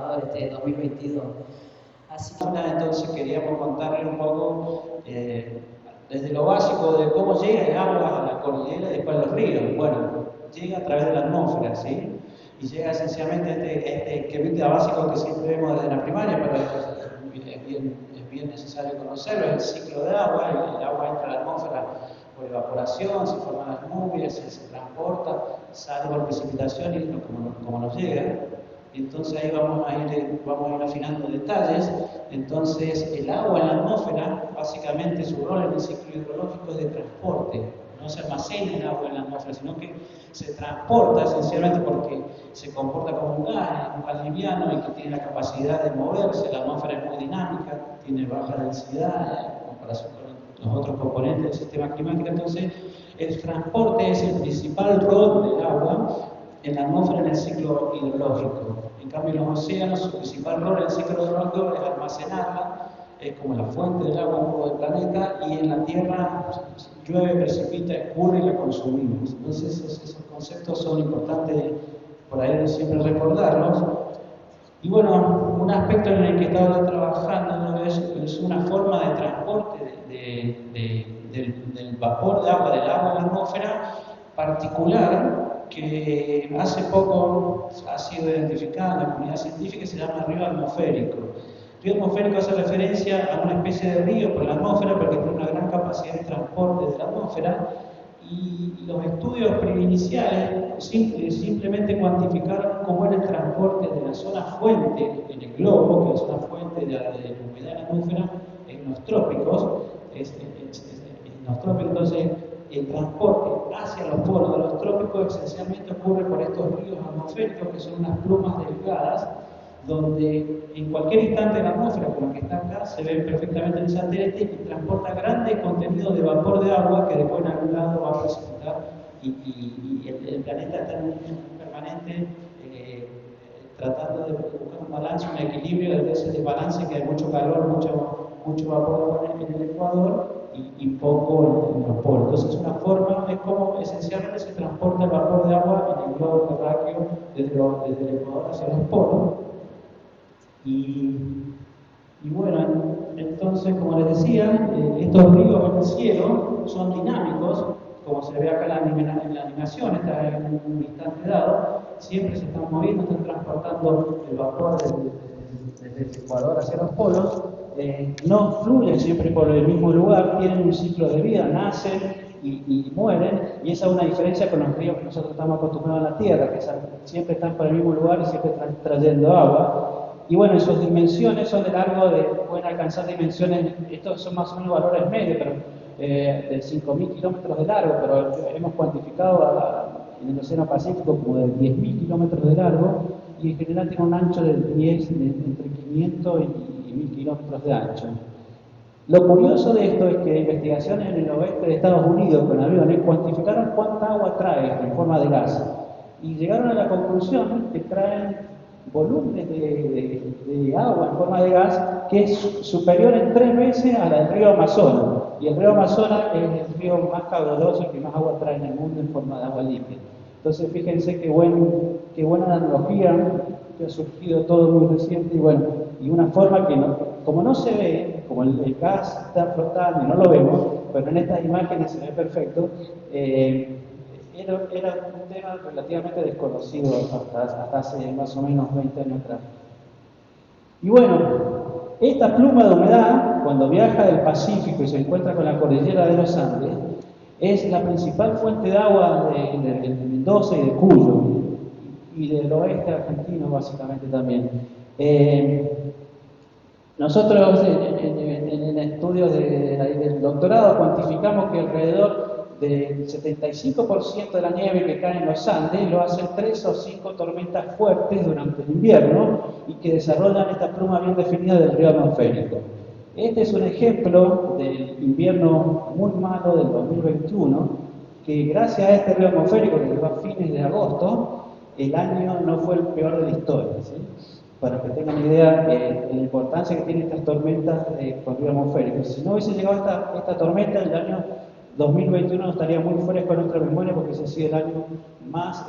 Ecuador este 2022. Así que entonces queríamos contarle un poco desde lo básico de cómo llega el agua a la cordillera y después a los ríos. Bueno, llega a través de la atmósfera, ¿sí? Y llega esencialmente a este esquema básico que siempre vemos desde la primaria, pero es bien necesario conocerlo, es el ciclo de agua. El agua entra a la atmósfera por evaporación, se forman las nubes, se transporta, sale por precipitación y como nos llega. Entonces ahí vamos a ir afinando detalles. Entonces el agua en la atmósfera, básicamente su rol en el ciclo hidrológico es de transporte. No se almacena el agua en la atmósfera, sino que se transporta esencialmente porque se comporta como un gas liviano y que tiene la capacidad de moverse. La atmósfera es muy dinámica, tiene baja densidad en comparación con los otros componentes del sistema climático. Entonces el transporte es el principal rol del agua en la atmósfera en el ciclo hidrológico. En cambio, en los océanos, su principal rol en el ciclo hidrológico es almacenarla, es como la fuente del agua en todo el planeta, y en la Tierra llueve, precipita, escurre y la consumimos. Entonces, esos conceptos son importantes por ahí siempre recordarlos. Y bueno, un aspecto en el que he estado trabajando es una forma de transporte del vapor de agua, del agua en la atmósfera particular, que hace poco ha sido identificada en la comunidad científica, y se llama río atmosférico. Río atmosférico hace referencia a una especie de río por la atmósfera, porque tiene una gran capacidad de transporte de la atmósfera, y los estudios preiniciales simplemente cuantificaron cómo era el transporte de la zona fuente en el globo, que es la zona fuente de la humedad en la atmósfera, en los trópicos. En los trópicos, entonces, el transporte hacia los polos de los trópicos esencialmente ocurre por estos ríos atmosféricos, que son unas plumas delgadas, donde en cualquier instante de la atmósfera, como la que está acá, se ve perfectamente en el satélite y transporta grandes contenidos de vapor de agua que después en algún lado va a precipitar y el planeta está en un permanente tratando de buscar un balance, un equilibrio de ese desbalance, que hay mucho calor, mucho vapor de agua en el Ecuador y poco en los polos. Entonces es una forma, es como esencialmente se transporta el vapor de agua en el globo terráqueo desde el Ecuador hacia los polos. Y bueno, entonces, como les decía, estos ríos en el cielo son dinámicos, como se ve acá en la animación, está en un instante dado, siempre se están moviendo, están transportando el vapor desde el Ecuador hacia los polos, no fluyen siempre por el mismo lugar, tienen un ciclo de vida, nacen y mueren, y esa es una diferencia con los ríos que nosotros estamos acostumbrados en la Tierra, que siempre están por el mismo lugar y siempre están trayendo agua. Y bueno, sus dimensiones son de largo, pueden alcanzar dimensiones, estos son más o menos valores medios, pero de 5.000 kilómetros de largo, pero hemos cuantificado en el Océano Pacífico como de 10.000 kilómetros de largo, y en general tiene un ancho de entre 500 y 1.000 kilómetros de ancho. Lo curioso de esto es que investigaciones en el oeste de Estados Unidos con aviones cuantificaron cuánta agua trae en forma de gas, y llegaron a la conclusión que traen volúmenes de agua en forma de gas que es superior en 3 veces a la del río Amazonas. Y el río Amazonas es el río más caudaloso, el que más agua trae en el mundo en forma de agua limpia. Entonces fíjense qué buena analogía, que ha surgido todo muy reciente, y una forma que como no se ve, como el gas está flotando y no lo vemos, pero en estas imágenes se ve perfecto. Era un tema relativamente desconocido hasta hace más o menos 20 años atrás. Y bueno, esta pluma de humedad, cuando viaja del Pacífico y se encuentra con la cordillera de los Andes, es la principal fuente de agua de Mendoza y de Cuyo, y del oeste argentino básicamente también. Nosotros en estudios del doctorado cuantificamos que alrededor del 75% de la nieve que cae en los Andes lo hacen 3 o 5 tormentas fuertes durante el invierno y que desarrollan esta pluma bien definida del río atmosférico. Este es un ejemplo del invierno muy malo del 2021, que gracias a este río atmosférico que llegó a fines de agosto, el año no fue el peor de la historia, ¿sí? Para que tengan idea de la importancia que tienen estas tormentas con río atmosférico. Si no hubiese llegado esta tormenta, el año 2021 estaría muy fresco en nuestra memoria, porque ese ha sido el año más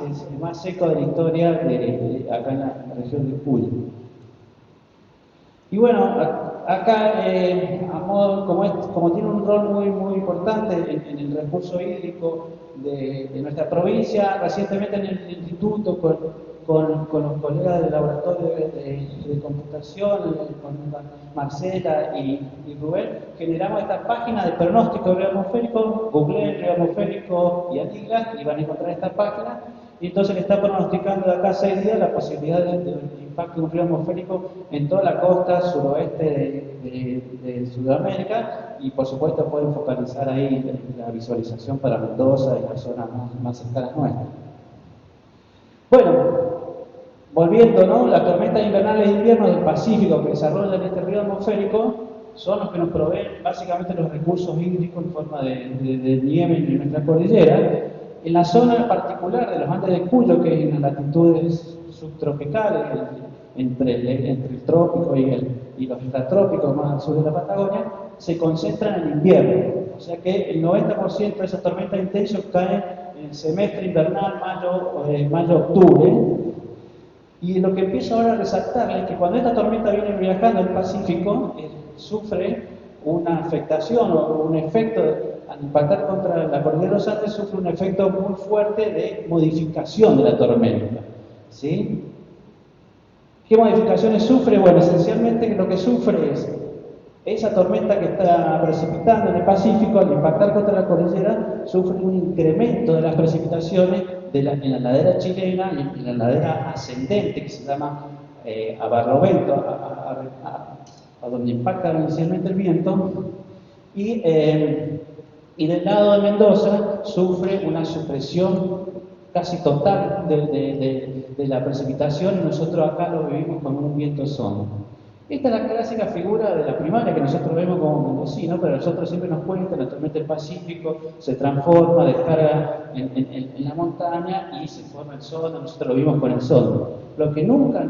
seco de la historia acá en la región de Jujuy. Y bueno, acá, como tiene un rol muy importante en el recurso hídrico de nuestra provincia, recientemente en el instituto, con los colegas del laboratorio de computación, con Marcela y Rubén, generamos esta página de pronóstico atmosférico. Googleen río atmosférico y Atlas y van a encontrar esta página. Y entonces le está pronosticando de acá a 6 días la posibilidad del impacto de un río atmosférico en toda la costa suroeste de Sudamérica, y por supuesto pueden focalizar ahí la visualización para Mendoza y las zonas más cercanas nuestras. Bueno, volviendo, ¿no? Las tormentas invernales de invierno del Pacífico que desarrollan este río atmosférico son los que nos proveen básicamente los recursos hídricos en forma de nieve en nuestra cordillera. En la zona particular de los Andes de Cuyo, que es en las latitudes subtropicales, entre el trópico y los extratrópicos más al sur de la Patagonia, se concentran en invierno. O sea que el 90% de esas tormentas intensas caen en el semestre invernal, mayo-octubre. Y lo que empiezo ahora a resaltar es que cuando esta tormenta viene viajando al Pacífico, sufre una afectación o un efecto, al impactar contra la cordillera de los Andes, sufre un efecto muy fuerte de modificación de la tormenta. ¿Sí? ¿Qué modificaciones sufre? Bueno, esencialmente lo que sufre es esa tormenta que está precipitando en el Pacífico, al impactar contra la cordillera, sufre un incremento de las precipitaciones en la ladera chilena y en la ladera ascendente, que se llama a barlovento, a donde impacta inicialmente el viento, y del lado de Mendoza sufre una supresión casi total de la precipitación, y nosotros acá lo vivimos con un viento sonda. Esta es la clásica figura de la primaria que nosotros vemos como mendocinos, pero nosotros siempre nos cuentan: la tormenta del Pacífico se transforma, descarga en la montaña y se forma el sonda. Nosotros lo vimos con el sonda. Lo que nunca,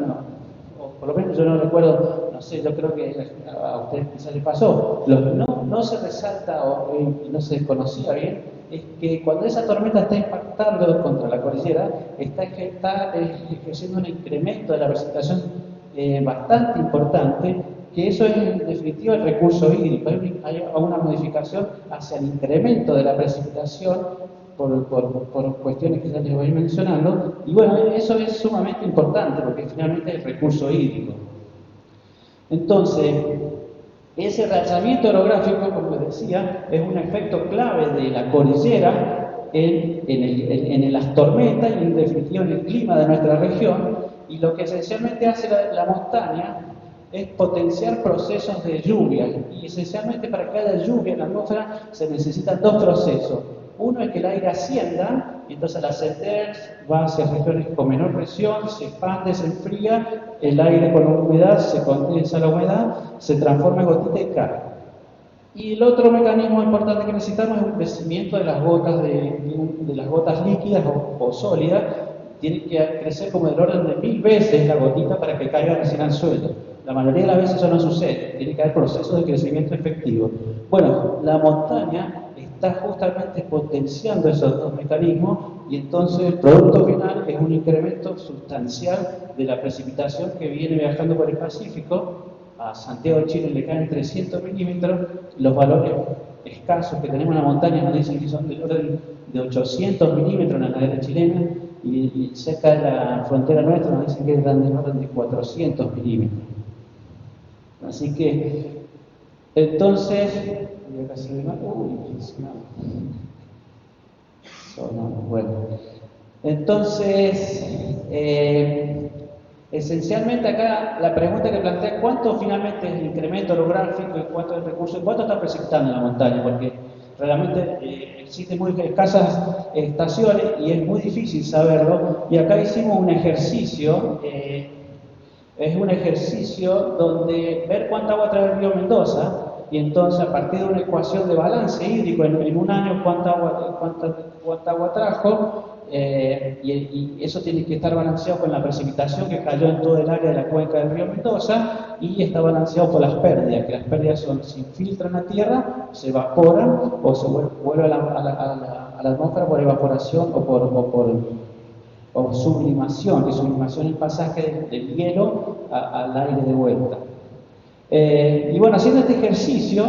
o por lo menos yo no recuerdo, no sé, yo creo que a ustedes quizás les pasó, lo que no se resalta o no se desconocía bien, es que cuando esa tormenta está impactando contra la cordillera, está ejerciendo un incremento de la precipitación bastante importante, que eso es en definitiva el recurso hídrico. Hay una modificación hacia el incremento de la precipitación por cuestiones que ya les voy mencionando, y bueno, eso es sumamente importante porque finalmente es el recurso hídrico. Entonces, ese realzamiento orográfico, como les decía, es un efecto clave de la cordillera en las tormentas y en definitiva en el clima de nuestra región. Y lo que esencialmente hace la montaña es potenciar procesos de lluvia. Y esencialmente para que haya lluvia en la atmósfera se necesitan dos procesos. Uno es que el aire ascienda, y entonces al ascender va hacia regiones con menor presión, se expande, se enfría, el aire con humedad se condensa la humedad, se transforma en gotita y cae. Y el otro mecanismo importante que necesitamos es un crecimiento de las gotas, de las gotas líquidas o sólidas. Tiene que crecer como del orden de 1000 veces la gotita para que caiga recién al suelo. La mayoría de las veces eso no sucede, tiene que haber procesos de crecimiento efectivo. Bueno, la montaña está justamente potenciando esos dos mecanismos, y entonces el producto final es un incremento sustancial de la precipitación que viene viajando por el Pacífico. A Santiago de Chile le caen 300 milímetros, los valores escasos que tenemos en la montaña nos dicen que son del orden de 800 milímetros en la ladera chilena, y cerca de la frontera nuestra nos dicen que es del orden de 400 milímetros. Así que, entonces, esencialmente acá la pregunta que plantea: ¿cuánto finalmente es el incremento orográfico y cuánto es el recurso? ¿Cuánto está precipitando en la montaña? Porque realmente existen muy escasas estaciones y es muy difícil saberlo. Y acá hicimos un ejercicio, es un ejercicio donde ver cuánta agua trae el río Mendoza, y entonces a partir de una ecuación de balance hídrico en un año cuánta agua trajo, y eso tiene que estar balanceado con la precipitación que cayó en todo el área de la cuenca del río Mendoza, y está balanceado por las pérdidas, que las pérdidas se infiltran a tierra, se evaporan o se vuelve a la atmósfera por evaporación o sublimación, que sublimación es el pasaje del hielo al aire de vuelta. Y bueno, haciendo este ejercicio,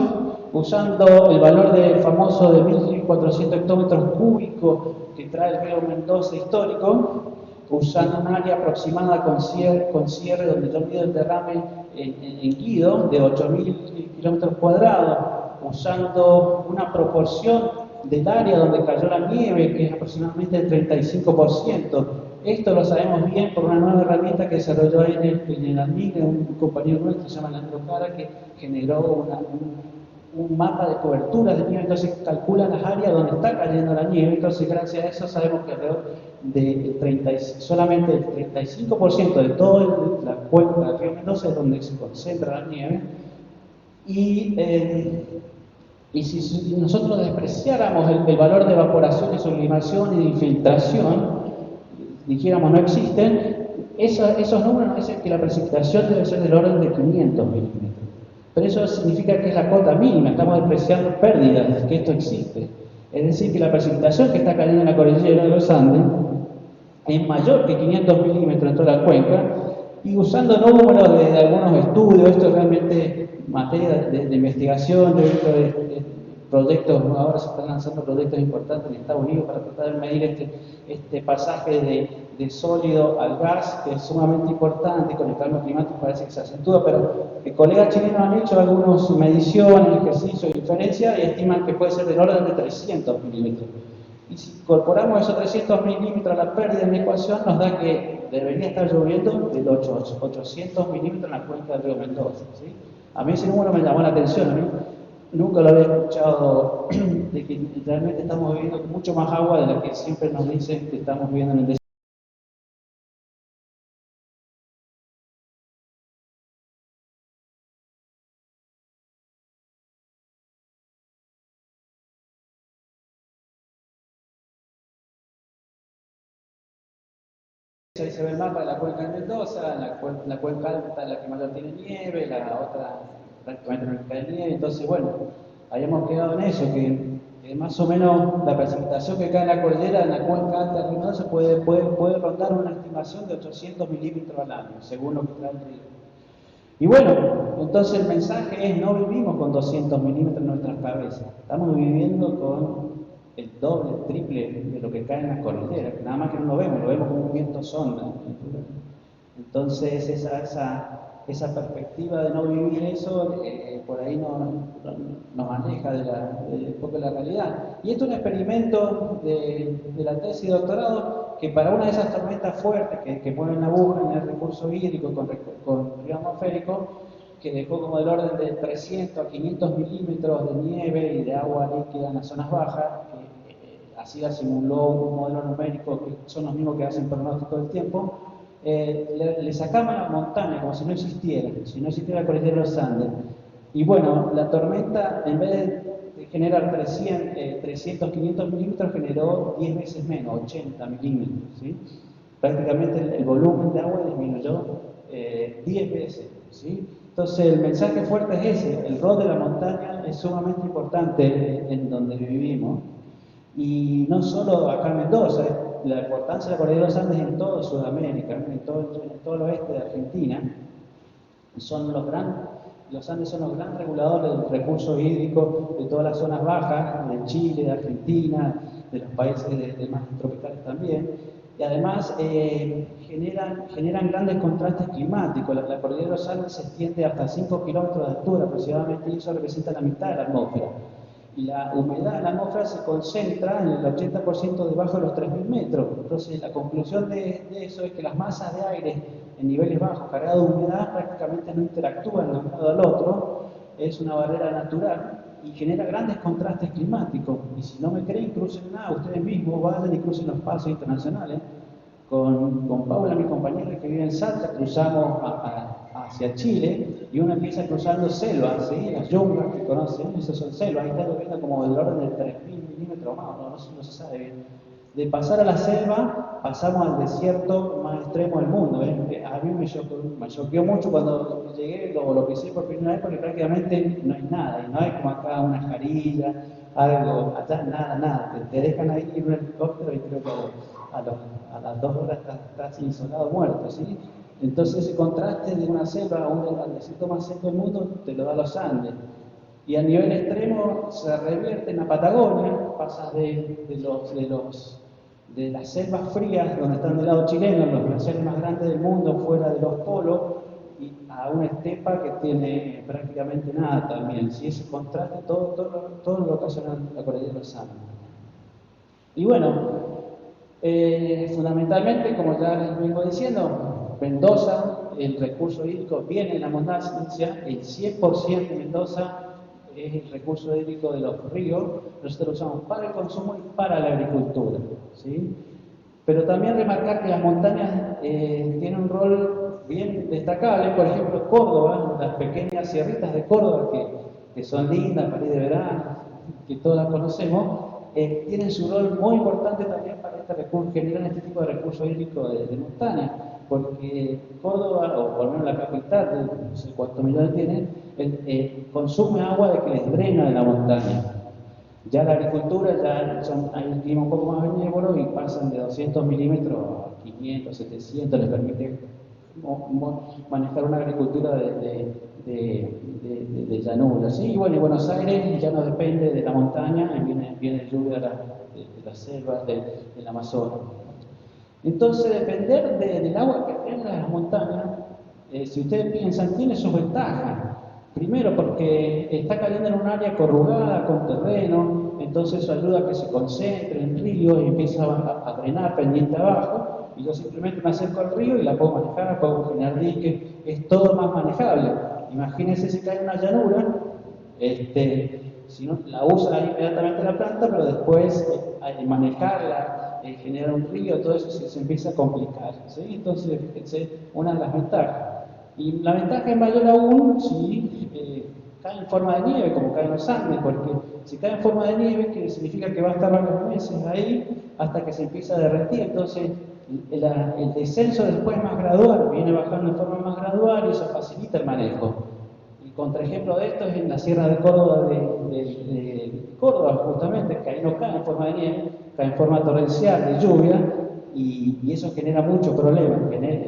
usando el valor del famoso de 1.400 hectómetros cúbicos que trae el río Mendoza histórico, usando un área aproximada con cierre donde yo mido el derrame en Guido de 8.000 kilómetros cuadrados, usando una proporción del área donde cayó la nieve, que es aproximadamente el 35%. Esto lo sabemos bien por una nueva herramienta que desarrolló en el ANMIG, un compañero nuestro, se llama Leandro Cara, que generó un mapa de cobertura de nieve, entonces calcula las áreas donde está cayendo la nieve, entonces gracias a eso sabemos que alrededor de solamente el 35% de toda la cuenca del río Mendoza es donde se concentra la nieve. Y si nosotros despreciáramos el valor de evaporación, de sublimación y de infiltración, dijéramos no existen, esos números nos dicen que la precipitación debe ser del orden de 500 milímetros. Pero eso significa que es la cota mínima, estamos despreciando pérdidas, que esto existe. Es decir, que la precipitación que está cayendo en la cordillera de los Andes es mayor que 500 milímetros en toda la cuenca, y usando números de algunos estudios, esto es realmente materia de investigación, de proyectos, ahora se están lanzando proyectos importantes en Estados Unidos para tratar de medir este pasaje de sólido al gas, que es sumamente importante, con el cambio climático parece que se acentúa, pero colegas chilenos han hecho algunas mediciones, ejercicios y inferencias y estiman que puede ser del orden de 300 milímetros. Y si incorporamos esos 300 milímetros a la pérdida en la ecuación, nos da que debería estar lloviendo de 800 milímetros en la cuenca del río Mendoza, ¿sí? A mí ese número me llamó la atención, a mí nunca lo había escuchado, de que realmente estamos viviendo mucho más agua de la que siempre nos dicen que estamos viviendo en el desierto. Ahí se ve el mapa de la cuenca de Mendoza, la cuenca alta es la que mayor tiene nieve, la otra prácticamente no cae nieve, entonces bueno, habíamos quedado en eso, que más o menos la precipitación que cae en la cordillera, en la cuenca alta de Mendoza, puede rondar una estimación de 800 milímetros al año, según lo que trae el río. Y bueno, entonces el mensaje es, no vivimos con 200 milímetros en nuestras cabezas, estamos viviendo con el doble, el triple de lo que cae en las cordilleras, nada más que no lo vemos como un viento sonda. Entonces esa perspectiva de no vivir eso, por ahí nos aleja un poco de la realidad. Y esto es un experimento de la tesis de doctorado, que para una de esas tormentas fuertes que ponen la aguja en el recurso hídrico con río atmosférico, que dejó como del orden de 300 a 500 milímetros de nieve y de agua líquida en las zonas bajas, así la simuló un modelo numérico que son los mismos que hacen pronóstico del tiempo, le sacaban la montaña como si no existiera la cordillera de los Andes. Y bueno, la tormenta, en vez de generar 300, 500 milímetros, generó 10 veces menos, 80 milímetros, ¿sí? Prácticamente el volumen de agua disminuyó 10 veces, ¿sí? Entonces el mensaje fuerte es ese, el rol de la montaña es sumamente importante en donde vivimos, y no solo acá en Mendoza, la importancia de la cordillera de los Andes en toda Sudamérica, en todo el oeste de Argentina. Los Andes son los grandes reguladores del recurso hídrico de todas las zonas bajas, de Chile, de Argentina, de los países de más tropicales también. Y además generan grandes contrastes climáticos. La cordillera de los Andes se extiende hasta 5 kilómetros de altura aproximadamente, y eso representa la mitad de la atmósfera. Y la humedad en la atmósfera se concentra en el 80% debajo de los 3.000 metros. Entonces la conclusión de eso es que las masas de aire en niveles bajos cargadas de humedad prácticamente no interactúan de un lado al otro, es una barrera natural y genera grandes contrastes climáticos. Y si no me creen, crucen nada, ustedes mismos vayan y crucen los pasos internacionales. Con Paula, mi compañera que vive en Salta, cruzamos hacia Chile, y uno empieza cruzando selvas, ¿sí? Las yungas que conocen, esas son selvas, ahí está lloviendo como del orden de 3.000 milímetros más, no se sabe bien. De pasar a la selva, pasamos al desierto más extremo del mundo, ¿eh? A mí me choqueó mucho cuando llegué, lo pisé por primera vez, porque prácticamente no hay nada, y no hay como acá una jarilla, algo, allá nada, te dejan ahí en un helicóptero y creo que a las 2 horas estás insolado, muerto, ¿sí? Entonces ese contraste de una selva a al desierto más seco del mundo te lo da los Andes. Y a nivel extremo se revierte en la Patagonia, pasas de las selvas frías, donde están del lado chileno, los glaciares más grandes del mundo, fuera de los polos, y a una estepa que tiene prácticamente nada también. Si ese contraste, todo lo ocasiona la cordillera de los Andes. Y bueno, fundamentalmente, como ya les vengo diciendo, Mendoza, el recurso hídrico viene en la abundancia, el 100% de Mendoza es el recurso hídrico de los ríos, nosotros lo usamos para el consumo y para la agricultura, ¿sí? Pero también remarcar que las montañas tienen un rol bien destacable, por ejemplo Córdoba, las pequeñas sierritas de Córdoba que son lindas, París de verano, que todas las conocemos, tienen su rol muy importante también para generar este tipo de recurso hídrico de montaña, porque Córdoba, o por lo menos la capital, no sé cuántos millones tiene, consume agua de que les drena de la montaña. Ya la agricultura, hay un clima un poco más benévolo y pasan de 200 milímetros a 500, 700, les permite manejar una agricultura de llanura. ¿Sí? Y bueno, Buenos Aires ya no depende de la montaña, viene lluvia de las selvas, del Amazonas. Entonces, depender del agua que tengan las montañas, si ustedes piensan, tiene sus ventajas. Primero, porque está cayendo en un área corrugada, con terreno, entonces eso ayuda a que se concentre en río y empieza a drenar pendiente abajo, y yo simplemente me acerco al río y la puedo manejar, puedo generar diques, es todo más manejable. Imagínense si cae en una llanura, si no, la usa inmediatamente la planta, pero después manejarla, generar un río, todo eso se empieza a complicar, ¿sí? Entonces, fíjense, una de las ventajas. Y la ventaja es mayor aún si cae en forma de nieve, como cae en los Andes, porque si cae en forma de nieve, significa que va a estar varios meses ahí hasta que se empieza a derretir. Entonces, el descenso después es más gradual, viene bajando en forma más gradual y eso facilita el manejo. El contraejemplo de esto es en la Sierra de Córdoba, de Córdoba, justamente, que ahí no cae en forma de nieve, cae en forma torrencial de lluvia. Y eso genera muchos problemas.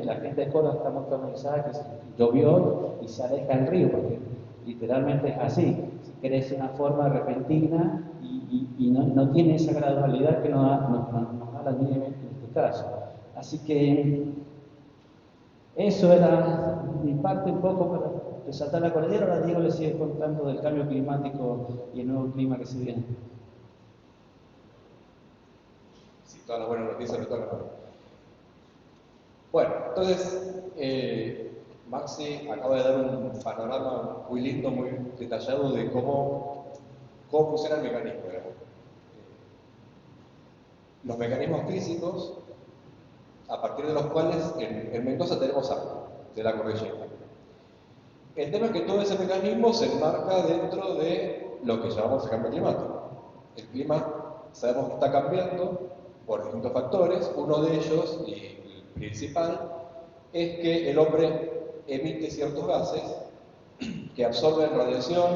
La gente de Córdoba está muy familiarizada que llovió y se aleja el río, porque literalmente es así. Crece de una forma repentina y no tiene esa gradualidad que nos da la nieve en este caso. Así que eso era mi parte un poco para resaltar la cordillera. Ahora Diego les sigue contando del cambio climático y el nuevo clima que se viene. Todas las buenas noticias me tocan a mí. Bueno, entonces, Maxi acaba de dar un panorama muy lindo, muy detallado de cómo funciona el mecanismo. Los mecanismos físicos, a partir de los cuales en Mendoza tenemos agua de la cordillera. El tema es que todo ese mecanismo se enmarca dentro de lo que llamamos el cambio climático. El clima, sabemos que está cambiando por distintos factores. Uno de ellos, y el principal, es que el hombre emite ciertos gases que absorben radiación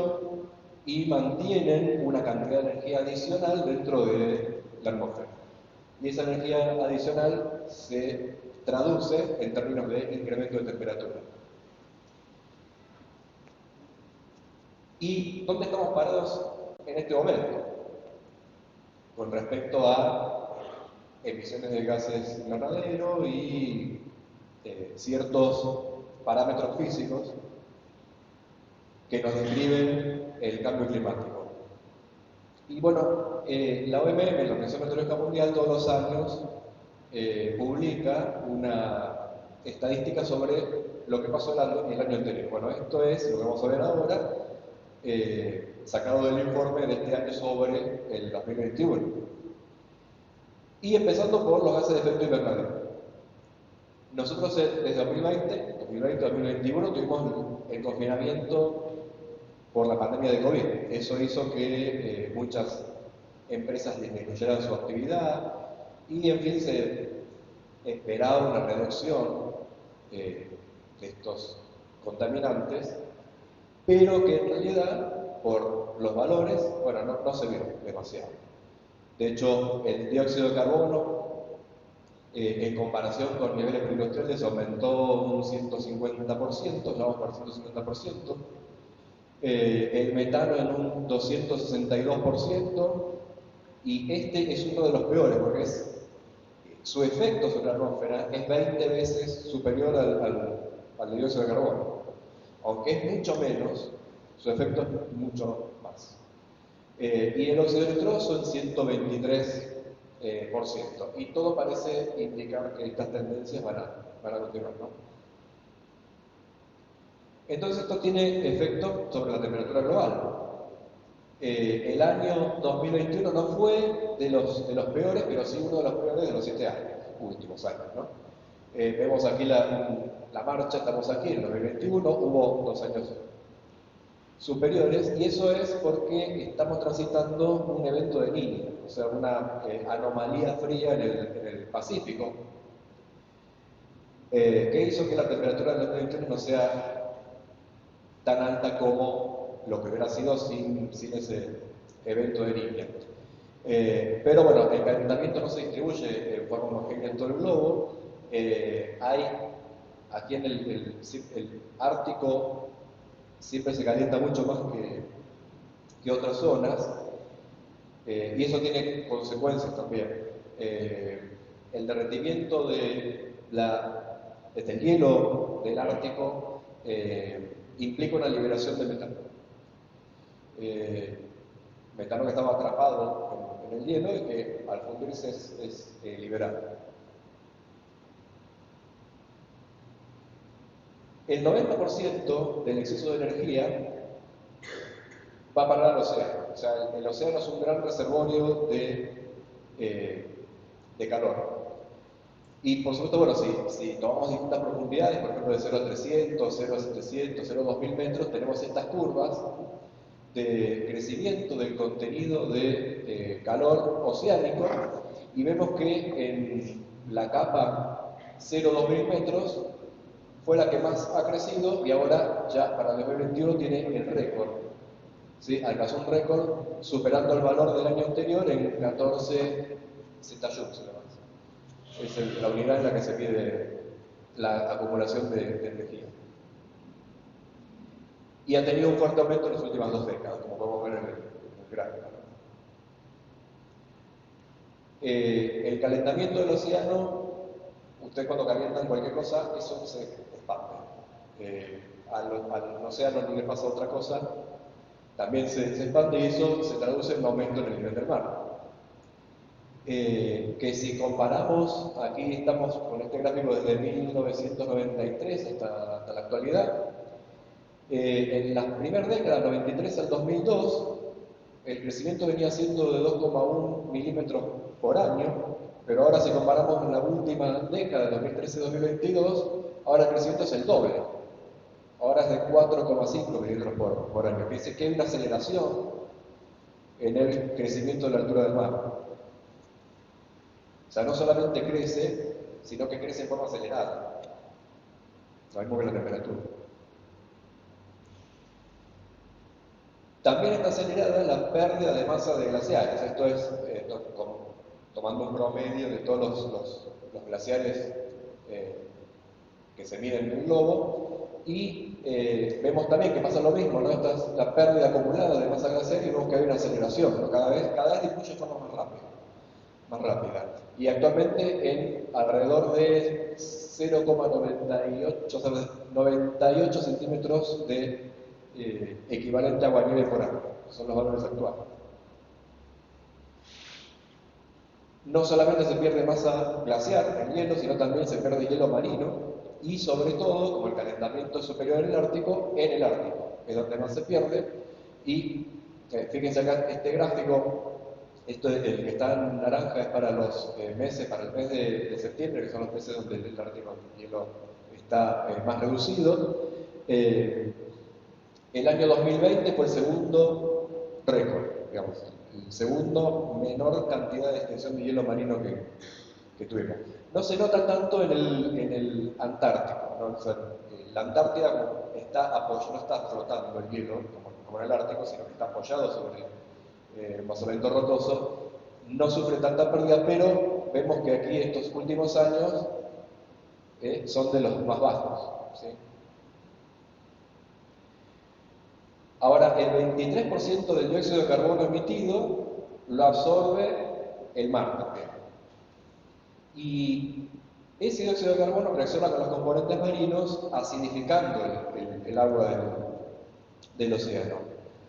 y mantienen una cantidad de energía adicional dentro de la atmósfera. Y esa energía adicional se traduce en términos de incremento de temperatura. ¿Y dónde estamos parados en este momento? Con respecto a emisiones de gases invernadero y ciertos parámetros físicos que nos describen el cambio climático. Y bueno, la OMM, la Organización Meteorológica Mundial, todos los años publica una estadística sobre lo que pasó el año anterior. Bueno, esto es lo que vamos a ver ahora, sacado del informe de este año sobre el 2021. Y empezando por los gases de efecto invernadero. Nosotros desde 2020-2021 tuvimos el confinamiento por la pandemia de COVID. Eso hizo que muchas empresas disminuyeran su actividad y en fin se esperaba una reducción de estos contaminantes, pero que en realidad por los valores, bueno, no se vio demasiado. De hecho, el dióxido de carbono En comparación con niveles preindustriales aumentó un 150%, ya vamos por el 150%. El metano en un 262%, y este es uno de los peores porque su efecto sobre la atmósfera es 20 veces superior al de dióxido de carbono. Aunque es mucho menos, su efecto es mucho más. Y el óxido nitroso en 123%. Y todo parece indicar que estas tendencias van a continuar, ¿no? Entonces esto tiene efecto sobre la temperatura global. El año 2021 no fue de los peores, pero sí uno de los peores de los 7 últimos años, ¿no? Vemos aquí la marcha, estamos aquí en 2021, hubo 2 años superiores, y eso es porque estamos transitando un evento de Niño, o sea, una anomalía fría en el Pacífico, que hizo que la temperatura del 2021 no sea tan alta como lo que hubiera sido sin ese evento de Niño. Pero bueno, el calentamiento no se distribuye en forma homogénea en todo el globo. Hay aquí en el Ártico siempre se calienta mucho más que otras zonas, y eso tiene consecuencias también. El derretimiento del hielo del Ártico implica una liberación de metano. Metano que estaba atrapado en el hielo y que al fundirse es liberado. El 90% del exceso de energía va a parar al océano. O sea, el océano es un gran reservorio de calor. Y por supuesto, bueno, si tomamos distintas profundidades, por ejemplo de 0 a 300, 0 a 700, 0 a 2000 metros, tenemos estas curvas de crecimiento del contenido de calor oceánico, y vemos que en la capa 0 a 2000 metros fue la que más ha crecido, y ahora ya para el 2021 tiene el récord. ¿Sí? Alcanzó un récord superando el valor del año anterior en 14 zetajoules. Es la unidad en la que se mide la acumulación de energía. Y ha tenido un fuerte aumento en las últimas 2 décadas, como podemos ver en el gráfico. El calentamiento del océano, ustedes cuando calientan cualquier cosa, eso se expande. Al océano no le pasa otra cosa, también se expande, y eso se traduce en un aumento en el nivel del mar. Que si comparamos, aquí estamos con este gráfico desde 1993 hasta la actualidad, en la primera década, 93 al 2002, el crecimiento venía siendo de 2,1 milímetros por año, pero ahora si comparamos en la última década, 2013-2022, ahora el crecimiento es el doble. Ahora es de 4,5 milímetros por año. Fíjense que hay una aceleración en el crecimiento de la altura del mar. O sea, no solamente crece, sino que crece en forma acelerada. Lo mismo que la temperatura. También está acelerada la pérdida de masa de glaciares. Esto es tomando un promedio de todos los glaciares que se miden en el globo. Y vemos también que pasa lo mismo, ¿no? Esta es la pérdida acumulada de masa glaciar, y vemos que hay una aceleración, ¿no? Cada vez disminuye de forma más rápida. Y actualmente en alrededor de 0,98 centímetros de equivalente a agua nieve por año. Son los valores actuales. No solamente se pierde masa glaciar en hielo, sino también se pierde hielo marino, y sobre todo, como el calentamiento es superior en el Ártico es donde más se pierde. Y fíjense acá, este gráfico, el que está en naranja es para los meses, para el mes de septiembre, que son los meses donde el Ártico, el hielo está más reducido. El año 2020 fue el segundo récord, digamos, el segundo menor cantidad de extensión de hielo marino que tuvimos. No se nota tanto en el Antártico, ¿no? O sea, la Antártida no está flotando el hielo como en el Ártico, sino que está apoyado sobre el basamento rocoso. No sufre tanta pérdida, pero vemos que aquí estos últimos años son de los más bajos, ¿sí? Ahora, el 23% del dióxido de carbono emitido lo absorbe el mar también. Y ese dióxido de carbono reacciona con los componentes marinos, acidificando el agua del océano.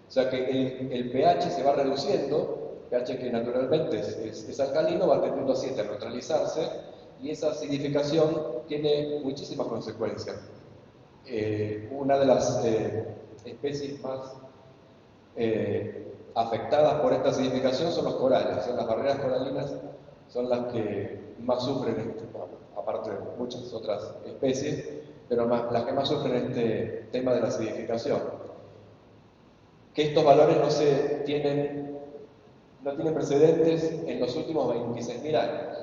O sea que el pH se va reduciendo, pH que naturalmente es alcalino, va tendiendo a 7 a neutralizarse, y esa acidificación tiene muchísimas consecuencias. Una de las especies más afectadas por esta acidificación son los corales, las barreras coralinas son las que más sufren, aparte de muchas otras especies, pero las que más sufren este tema de la acidificación. Que estos valores no tienen precedentes en los últimos 26.000 años.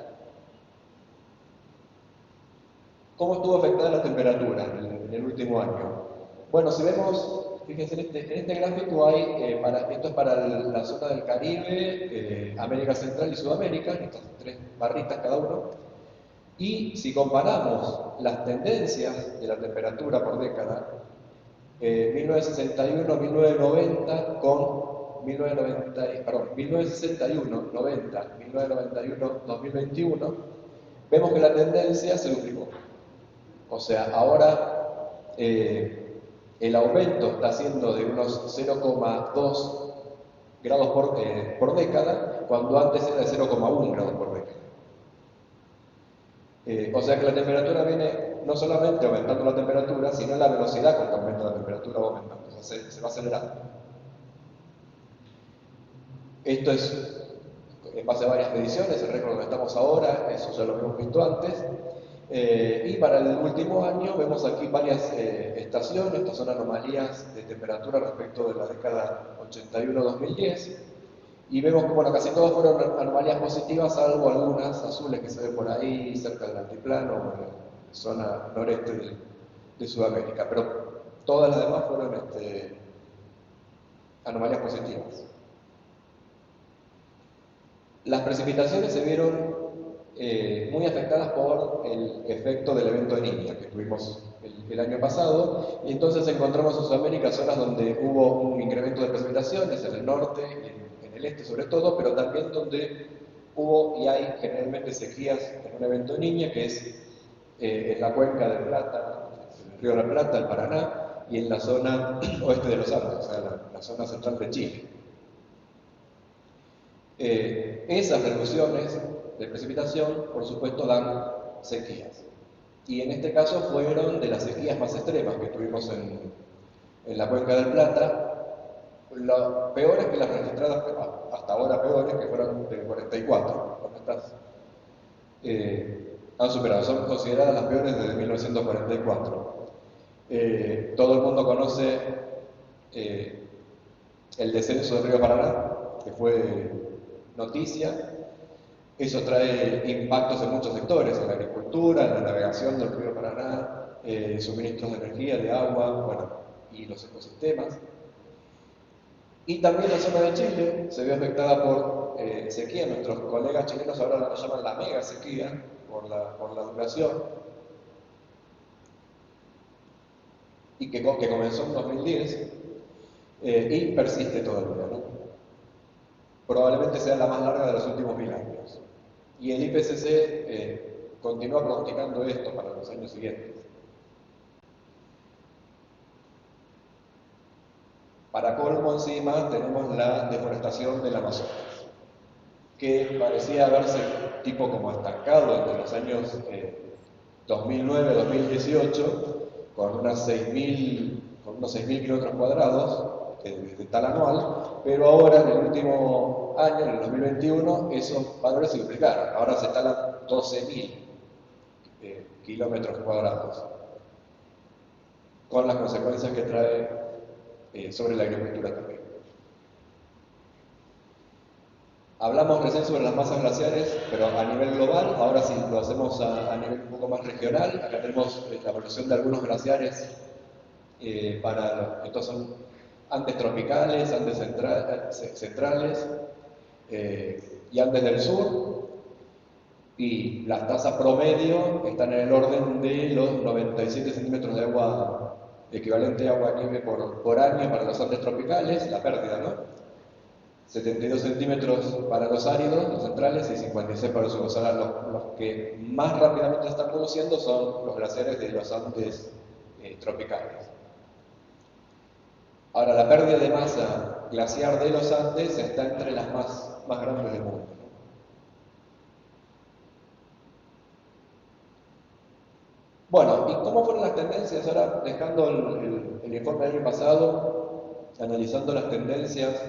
¿Cómo estuvo afectada la temperatura en el último año? Bueno, si vemos, fíjense, en este gráfico hay, esto es para la zona del Caribe, América Central y Sudamérica, en estas 3 barritas cada uno, y si comparamos las tendencias de la temperatura por década, 1961-1990 con 1961, 90, 1991, 2021, vemos que la tendencia se duplicó. O sea, ahora el aumento está siendo de unos 0,2 grados por década, cuando antes era de 0,1 grados por década. O sea que la temperatura viene no solamente aumentando la temperatura, sino la velocidad con que aumenta la temperatura va aumentando, o sea, se va acelerando. Esto es en base a varias mediciones, el récord donde estamos ahora, eso ya lo hemos visto antes. Y para el último año vemos aquí varias estaciones, estas son anomalías de temperatura respecto de la década 81-2010, y vemos que bueno, casi todas fueron anomalías positivas, salvo algunas azules que se ven por ahí cerca del altiplano, en la zona noreste de Sudamérica, pero todas las demás fueron anomalías positivas. Las precipitaciones se vieron muy afectadas por el efecto del evento de Niña que tuvimos el año pasado, y entonces encontramos en Sudamérica zonas donde hubo un incremento de precipitaciones, en el norte, en el este sobre todo, pero también donde hubo y hay generalmente sequías en un evento de Niña, que es en la cuenca del Plata, el río de la Plata, el Paraná, y en la zona oeste de los Andes, o sea, la zona central de Chile. Esas reducciones de precipitación, por supuesto, dan sequías. Y en este caso fueron de las sequías más extremas que tuvimos en la cuenca del Plata. Las peores que las registradas, hasta ahora peores, que fueron del 44. Estas han superado, son consideradas las peores desde 1944. Todo el mundo conoce el descenso del río Paraná, que fue noticia. Eso trae impactos en muchos sectores, en la agricultura, en la navegación del río Paraná, suministros de energía, de agua, bueno, y los ecosistemas. Y también la zona de Chile se vio afectada por sequía. Nuestros colegas chilenos ahora la llaman la mega sequía por la duración, y que comenzó en 2010 y persiste todavía, ¿no? Probablemente sea la más larga de los últimos 1000 años. Y el IPCC continúa pronosticando esto para los años siguientes. Para colmo, encima, tenemos la deforestación del Amazonas, que parecía haberse tipo como estancado entre los años 2009-2018, con unos 6.000 kilómetros cuadrados de tal anual, pero ahora, en el último año, en el 2021, esos valores se duplicaron. Ahora se talan 12.000 kilómetros cuadrados, con las consecuencias que trae sobre la agricultura también. Hablamos recién sobre las masas glaciares, pero a nivel global. Ahora sí lo hacemos a nivel un poco más regional. Acá tenemos la evolución de algunos glaciares estos son Andes tropicales, Andes centrales y Andes del sur. y las tasas promedio están en el orden de los 97 centímetros de agua, equivalente a agua-nieve por año para los Andes tropicales, la pérdida, ¿no? 72 centímetros para los áridos, los centrales, y 56 para los subos. Ahora, los que más rápidamente están reduciendo son los glaciares de los Andes tropicales. Ahora, la pérdida de masa glaciar de los Andes está entre las más grandes del mundo. Bueno, ¿y cómo fueron las tendencias? Ahora, dejando el informe del año pasado, analizando las tendencias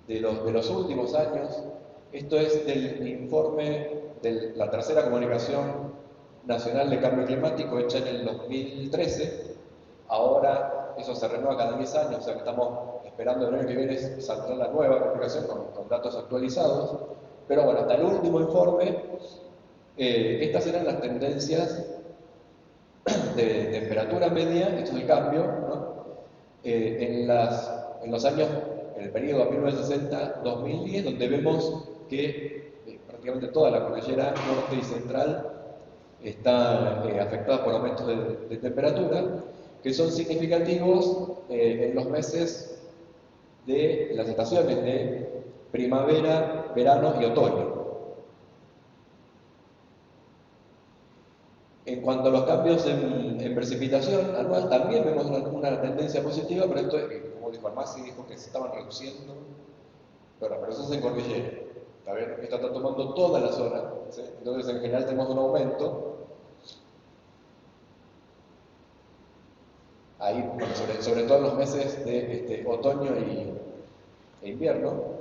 de los últimos años. Esto es del informe de la tercera comunicación nacional de cambio climático hecha en el 2013. Ahora eso se renueva cada 10 años, o sea que estamos esperando el año que viene saldrá la nueva comunicación con datos actualizados. Pero bueno, hasta el último informe, estas eran las tendencias de temperatura media, esto es el cambio, ¿no? En los años, en el periodo 1960-2010, donde vemos que prácticamente toda la cordillera norte y central está afectada por aumentos de temperatura, que son significativos en los meses de las estaciones de primavera, verano y otoño. En cuanto a los cambios en precipitación anual, también vemos una tendencia positiva, pero esto es, como dijo Almasi, dijo que se estaban reduciendo, pero eso es en cordillera, ¿está bien? Esto está tomando toda la zona, ¿sí? Entonces en general tenemos un aumento. Ahí, bueno, sobre todo en los meses de otoño e invierno.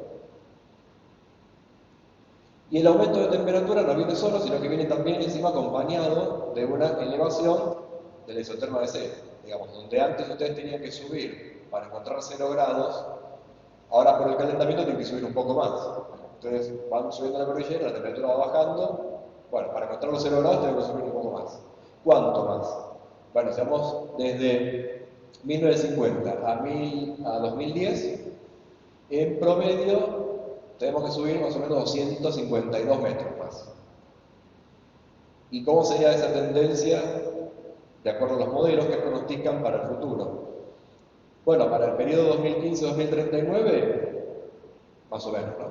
Y el aumento de temperatura no viene solo, sino que viene también encima acompañado de una elevación de la isoterma de cero. Digamos, donde antes ustedes tenían que subir para encontrar 0 grados, ahora por el calentamiento tienen que subir un poco más. Entonces van subiendo la cordillera, la temperatura va bajando. Bueno, para encontrar los 0 grados tenemos que subir un poco más. ¿Cuánto más? Bueno, si vamos desde 1950 a 2010, en promedio tenemos que subir más o menos 252 metros más. ¿Y cómo sería esa tendencia de acuerdo a los modelos que pronostican para el futuro? Bueno, para el periodo 2015-2039, más o menos, ¿no?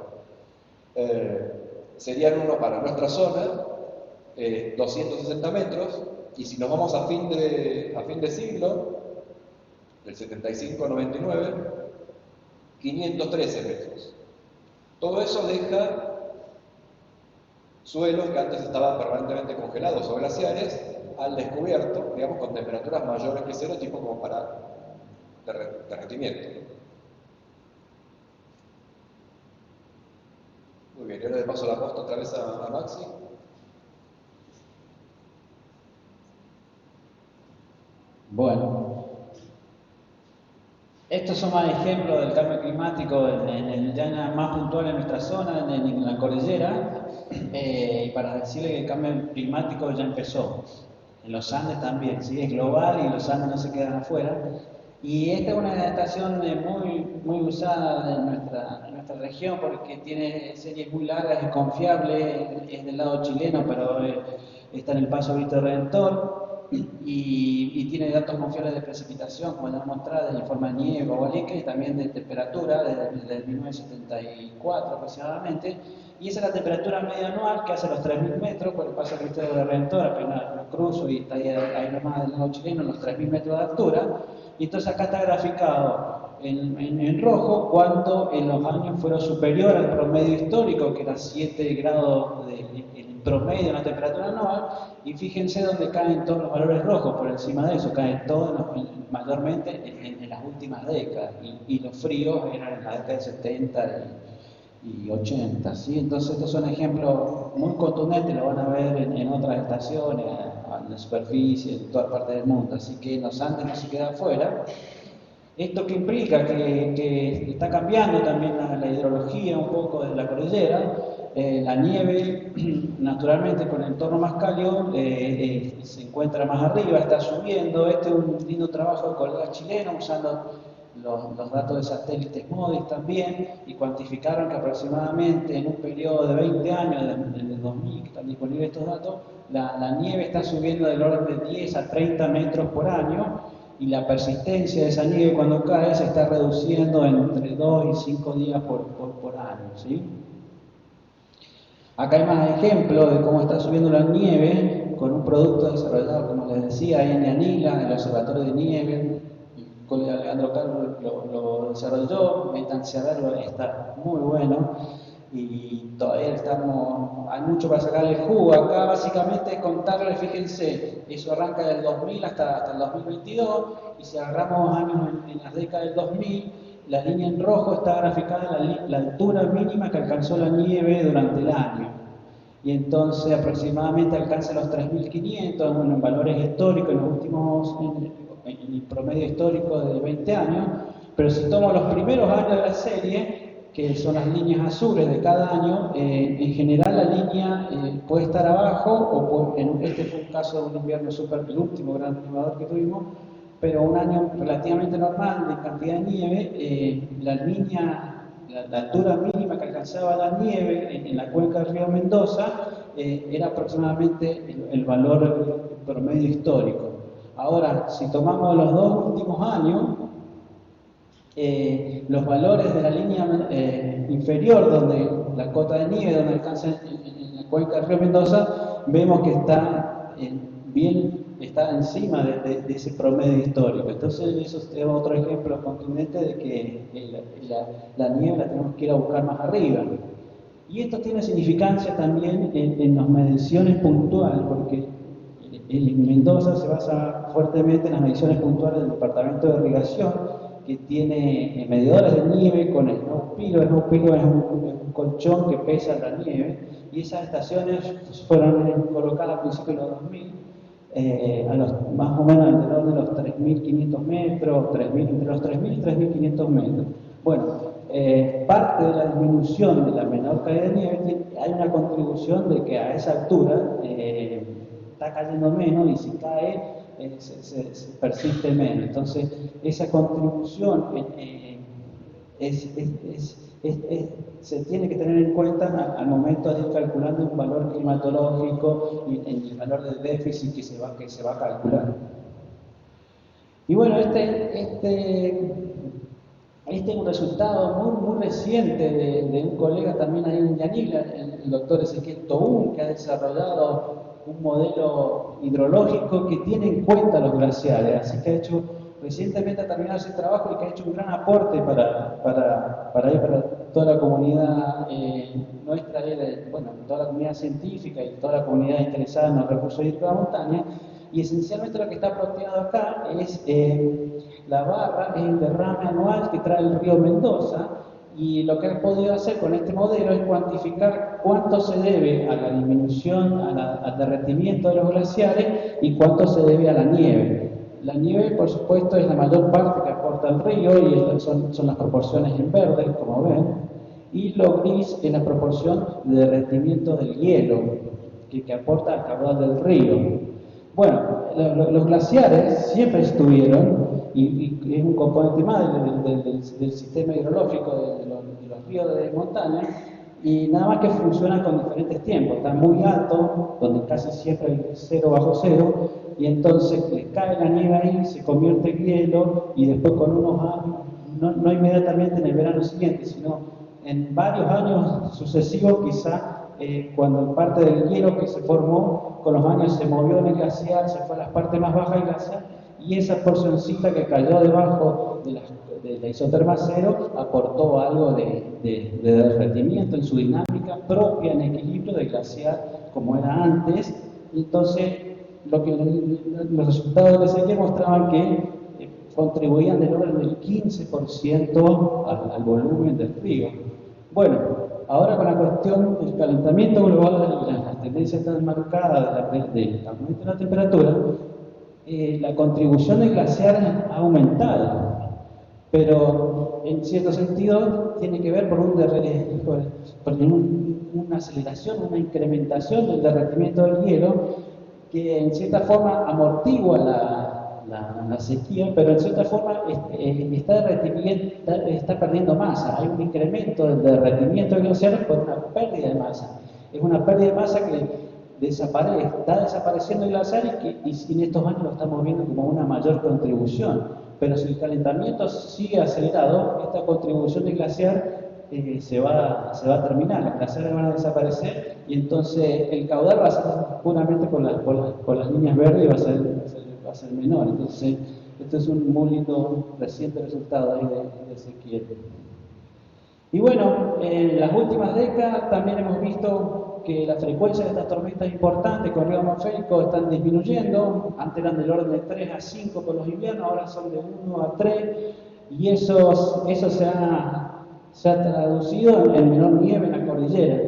Serían uno para nuestra zona, 260 metros, y si nos vamos a fin de siglo, del 75 al 99, 513 metros. Todo eso deja suelos que antes estaban permanentemente congelados o glaciares al descubierto, digamos, con temperaturas mayores que 0, tipo como para derretimiento. Muy bien, y ahora le paso la posta otra vez a Maxi. Bueno, estos son más ejemplos del cambio climático ya más puntual en nuestra zona, en la cordillera, para decirle que el cambio climático ya empezó. En los Andes también, ¿sí? Es global y los Andes no se quedan afuera. Y esta es una estación muy usada en nuestra región porque tiene series muy largas y confiables, es del lado chileno, pero está en el Paso Cristo Redentor. Y tiene datos confiables de precipitación, como ya mostrado, en forma de nieve o bolique, y también de temperatura, desde 1974 aproximadamente. Y esa es la temperatura media anual que hace los 3.000 metros por el Paso Cristo de Redentor, apenas lo cruzo y está ahí nomás del lado chileno, los 3.000 metros de altura. Y entonces acá está graficado en rojo cuánto en los años fueron superior al promedio histórico, que era 7 grados en promedio en la temperatura anual, y fíjense dónde caen todos los valores rojos por encima de eso, caen todos mayormente en las últimas décadas, y los fríos eran en la década de 70 y 80, ¿sí? Entonces estos son ejemplos muy contundentes, lo van a ver en otras estaciones, en la superficie, en toda parte del mundo, así que los Andes no se quedan afuera. Esto que implica que está cambiando también la hidrología un poco de la cordillera. La nieve, naturalmente, con el entorno más cálido, se encuentra más arriba, está subiendo. Este es un lindo trabajo de colegas chilenos usando los datos de satélites MODIS también, y cuantificaron que aproximadamente en un periodo de 20 años, desde el 2000 que están disponibles estos datos, la nieve está subiendo del orden de 10 a 30 metros por año, y la persistencia de esa nieve cuando cae se está reduciendo entre 2 y 5 días por año, ¿sí? Acá hay más ejemplos de cómo está subiendo la nieve con un producto desarrollado, como les decía, ahí en Yanila, en el Observatorio de Nieve. El colega Leandro Carlos lo desarrolló, métanse a verlo, está muy bueno. Y todavía hay mucho para sacarle el jugo. Acá básicamente es contarles, fíjense, eso arranca del 2000 hasta el 2022, y si agarramos años en las décadas del 2000, la línea en rojo está graficada la altura mínima que alcanzó la nieve durante el año. Y entonces aproximadamente alcanza los 3.500, bueno, en valores históricos, en los últimos, en el promedio histórico de 20 años. Pero si tomo los primeros años de la serie, que son las líneas azules de cada año, en general la línea puede estar abajo, este fue un caso de un invierno el último gran nevador que tuvimos, pero un año relativamente normal de cantidad de nieve, la altura mínima que alcanzaba la nieve en la cuenca del río Mendoza era aproximadamente el valor promedio histórico. Ahora, si tomamos los 2 últimos años, los valores de la línea inferior, donde la cota de nieve, donde alcanza en la cuenca del río Mendoza, vemos que está encima de ese promedio histórico. Entonces eso es otro ejemplo contundente de que la nieve la tenemos que ir a buscar más arriba. Y esto tiene significancia también en las mediciones puntuales, porque en Mendoza se basa fuertemente en las mediciones puntuales del Departamento de Irrigación, que tiene medidores de nieve con Snowpillow. Snowpillow es un colchón que pesa la nieve, y esas estaciones fueron colocadas a principios de los 2000, más o menos alrededor de los 3.500 metros, entre los 3.000 y 3.500 metros. Bueno, parte de la disminución de la menor caída de nieve, hay una contribución de que a esa altura está cayendo menos, y si cae se persiste menos. Entonces esa contribución se tiene que tener en cuenta al momento de ir calculando un valor climatológico y el valor del déficit que se va a calcular. Y bueno, este es un resultado muy reciente de un colega también ahí en Yanila, el doctor Ezequiel Toún, que ha desarrollado un modelo hidrológico que tiene en cuenta los glaciares, así que recientemente ha terminado ese trabajo y que ha hecho un gran aporte para toda la comunidad nuestra, toda la comunidad científica y toda la comunidad interesada en los recursos hídricos de la montaña. Y esencialmente lo que está planteado acá es la barra, es el derrame anual que trae el río Mendoza, y lo que han podido hacer con este modelo es cuantificar cuánto se debe a la disminución, al derretimiento de los glaciares, y cuánto se debe a la nieve. La nieve, por supuesto, es la mayor parte que aporta el río, y son las proporciones en verde, como ven, y lo gris es la proporción de derretimiento del hielo que aporta al caudal del río. Bueno, los glaciares siempre estuvieron, y es un componente más del sistema hidrológico de los ríos de montaña, y nada más que funcionan con diferentes tiempos. Están muy altos, donde casi siempre hay 0 bajo 0, y entonces les cae la nieve ahí, se convierte en hielo, y después con unos años, no inmediatamente en el verano siguiente, sino en varios años sucesivos, quizá cuando parte del hielo que se formó con los años se movió en el glaciar, se fue a las partes más bajas del glaciar, y esa porcioncita que cayó debajo de la isoterma cero aportó algo de derretimiento en su dinámica propia, en equilibrio del glaciar como era antes. Entonces los resultados de ese mostraban que contribuían del orden del 15% al volumen del río. Bueno, ahora con la cuestión del calentamiento global, las tendencias tan marcadas del aumento de la temperatura, la contribución del glaciar ha aumentado, pero en cierto sentido tiene que ver por una aceleración, una incrementación del derretimiento del hielo, que en cierta forma amortigua la sequía, pero en cierta forma está perdiendo masa. Hay un incremento del derretimiento glaciar por una pérdida de masa. Es una pérdida de masa que está desapareciendo el glaciar y en estos años lo estamos viendo como una mayor contribución. Pero si el calentamiento sigue acelerado, esta contribución del glaciar se va a terminar, las glaciares van a desaparecer y entonces el caudal va a ser puramente por las líneas verdes y va a ser menor. Entonces, esto es un muy lindo reciente resultado ahí de sequía. Y bueno, en las últimas décadas también hemos visto que la frecuencia de estas tormentas importantes con riesgo atmosférico están disminuyendo. Antes eran del orden de 3 a 5 por los inviernos, ahora son de 1 a 3, y eso se ha traducido en menor nieve en la cordillera.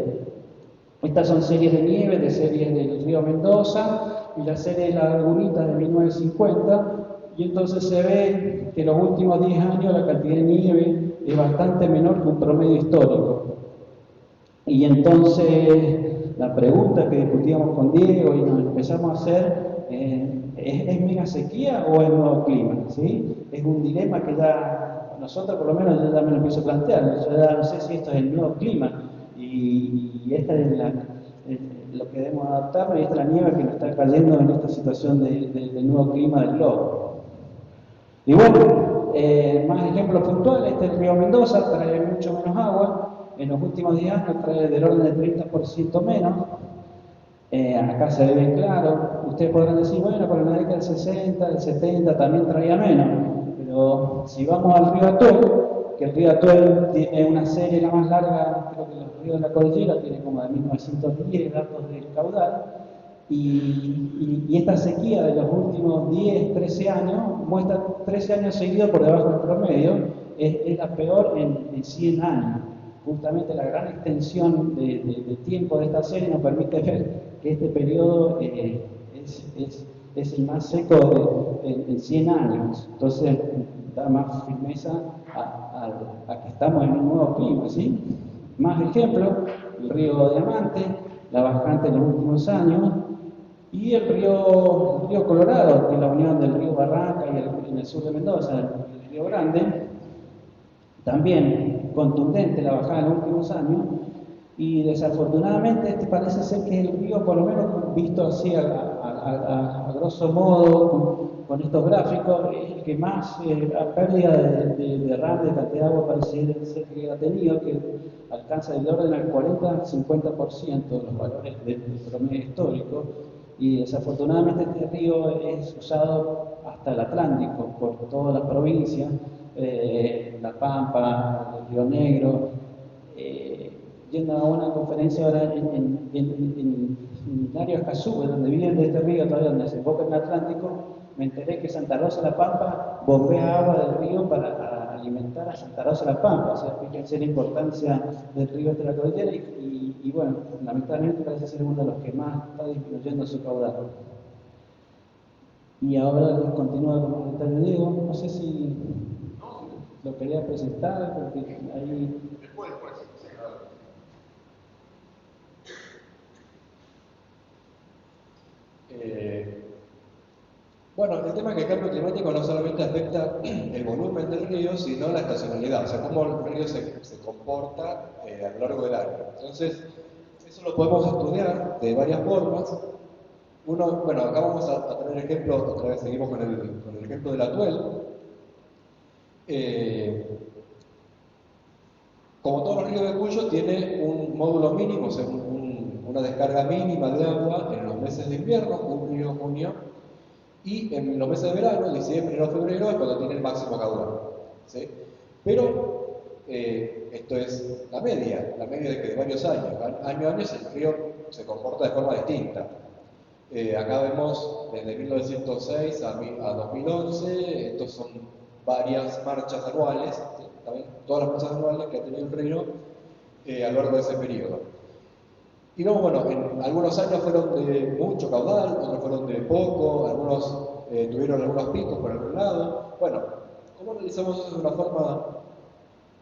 Estas son series de nieve, de series del río Mendoza y la serie de la Lagunita de 1950, y entonces se ve que en los últimos 10 años la cantidad de nieve es bastante menor que un promedio histórico. Y entonces la pregunta que discutíamos con Diego y nos empezamos a hacer ¿es mega sequía o es nuevo clima? ¿Sí? Es un dilema que ya nosotros por lo menos yo ya me lo empiezo a plantear. Yo ya no sé si esto es el nuevo clima y esta es lo que debemos adaptarnos, y esta es la nieve que nos está cayendo en esta situación del nuevo clima del globo. Y bueno, más ejemplos puntuales, el río Mendoza trae mucho menos agua. En los últimos 10 años trae del orden del 30% menos. Acá se ve bien claro. Ustedes podrán decir, bueno, pero en la década del 60, del 70 también traía menos. Pero si vamos al río Atuel, que el río Atuel tiene una serie la más larga, creo que los ríos de la cordillera, tiene como de 1910 datos del caudal. Y esta sequía de los últimos 10, 13 años, muestra 13 años seguidos por debajo del promedio, es la peor en 100 años. Justamente la gran extensión de tiempo de esta serie nos permite ver que este periodo es el más seco en 100 años. Entonces da más firmeza a que estamos en un nuevo clima, ¿sí? Más ejemplos, el río Diamante, la bajante en los últimos años, y el río Colorado, que es la unión del río Barranca y en el sur de Mendoza, el río Grande, también contundente la bajada en los últimos años, y desafortunadamente parece ser que el río, por lo menos visto así a grosso modo con estos gráficos, es el que más pérdida de derrame de cantidad de agua parece ser que ha tenido, que alcanza del orden al 40-50% de los valores del promedio histórico. Y desafortunadamente este río es usado hasta el Atlántico por todas las provincias, La Pampa, el Río Negro. Yendo a una conferencia ahora en Lario Escazú, donde viven de este río todavía, donde se enfoca en el Atlántico, me enteré que Santa Rosa de la Pampa bombea agua del río para alimentar a Santa Rosa de la Pampa. O sea, fíjense la importancia del río de la cordillera y bueno, lamentablemente parece ser uno de los que más está disminuyendo su caudal. Y ahora continúa con el detalle de Diego. No sé si lo quería presentar, porque ahí... Después. Bueno, el tema es que el cambio climático no solamente afecta el volumen del río, sino la estacionalidad, o sea, cómo el río se comporta a lo largo del año. Entonces, eso lo podemos estudiar de varias formas. Uno, bueno, acá vamos a tener ejemplos, otra vez seguimos con el ejemplo del Atuel. Como todos los ríos de Cuyo, tiene un módulo mínimo, o sea, una descarga mínima de agua en los meses de invierno, julio, junio, y en los meses de verano, diciembre, enero, febrero, es cuando tiene el máximo caudal, ¿sí? Pero esto es la media de varios años. Año a año el río se comporta de forma distinta. Acá vemos desde 1906 a 2011, estos son varias marchas anuales, ¿sí? También todas las marchas anuales que ha tenido el río a lo largo de ese periodo. Y luego, bueno, en algunos años fueron de mucho caudal, otros fueron de poco, algunos tuvieron algunos picos por algún lado. Bueno, ¿cómo analizamos eso de una forma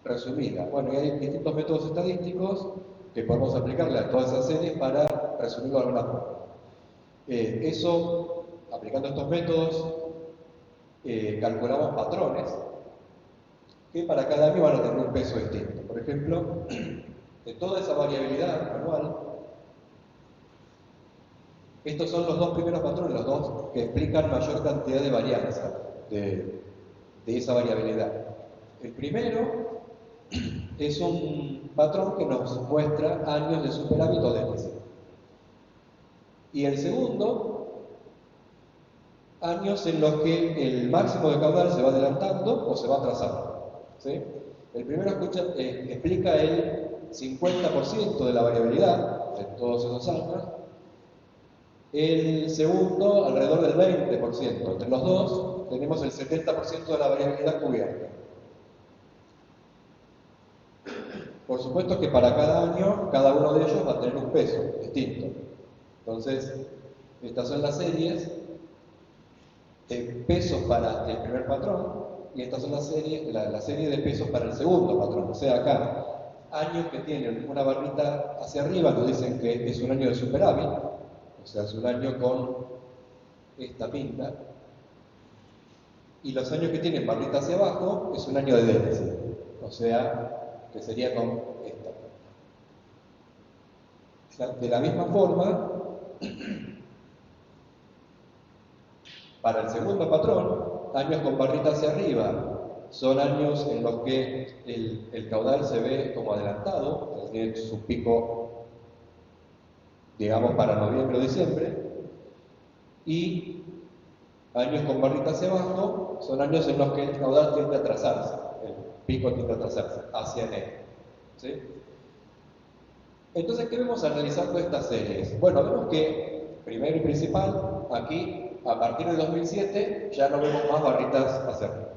resumida? Bueno, y hay distintos métodos estadísticos que podemos aplicarle a todas esas series para resumirlo de alguna forma. Aplicando estos métodos, calculamos patrones que para cada año van a tener un peso distinto. Por ejemplo, de toda esa variabilidad anual, estos son los dos primeros patrones, los dos que explican mayor cantidad de varianza de esa variabilidad. El primero es un patrón que nos muestra años de superávit o déficit. Y el segundo, años en los que el máximo de caudal se va adelantando o se va atrasando. ¿Sí? El primero explica el 50% de la variabilidad de todos esos años. El segundo, alrededor del 20%. Entre los dos, tenemos el 70% de la variabilidad cubierta. Por supuesto que para cada año, cada uno de ellos va a tener un peso distinto. Entonces, estas son las series de pesos para el primer patrón y estas son la serie de pesos para el segundo patrón. O sea, acá, años que tienen una barrita hacia arriba nos dicen que es un año de superávit, o sea, es un año con esta pinta, y los años que tienen barrita hacia abajo es un año de déficit, o sea, que sería con esta. O sea, de la misma forma, para el segundo patrón, años con barrita hacia arriba son años en los que el caudal se ve como adelantado, tiene su pico, digamos, para noviembre o diciembre, y años con barrita hacia abajo son años en los que el caudal tiende a atrasarse, el pico tiende a atrasarse hacia enero. ¿Sí? Entonces, ¿qué vemos analizando estas series? Bueno, vemos que, primero y principal, aquí, a partir de 2007, ya no vemos más barritas hacia arriba.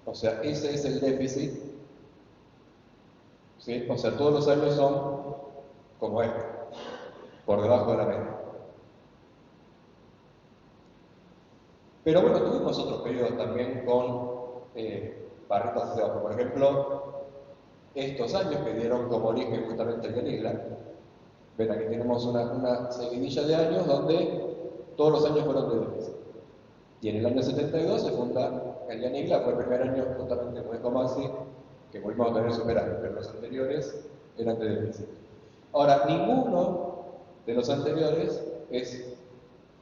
O sea, ese es el déficit. ¿Sí? O sea, todos los años son como este, por debajo de la media. Pero bueno, tuvimos otros periodos también con barritas hacia abajo. Por ejemplo, estos años que dieron como origen justamente el Yanigla. Ven, aquí tenemos una seguidilla de años donde todos los años fueron de déficit. Y en el año 72 se funda el Yanigla, fue el primer año justamente con esto Maxi que volvimos a tener superávit, pero los anteriores eran de déficit. Ahora, ninguno de los anteriores es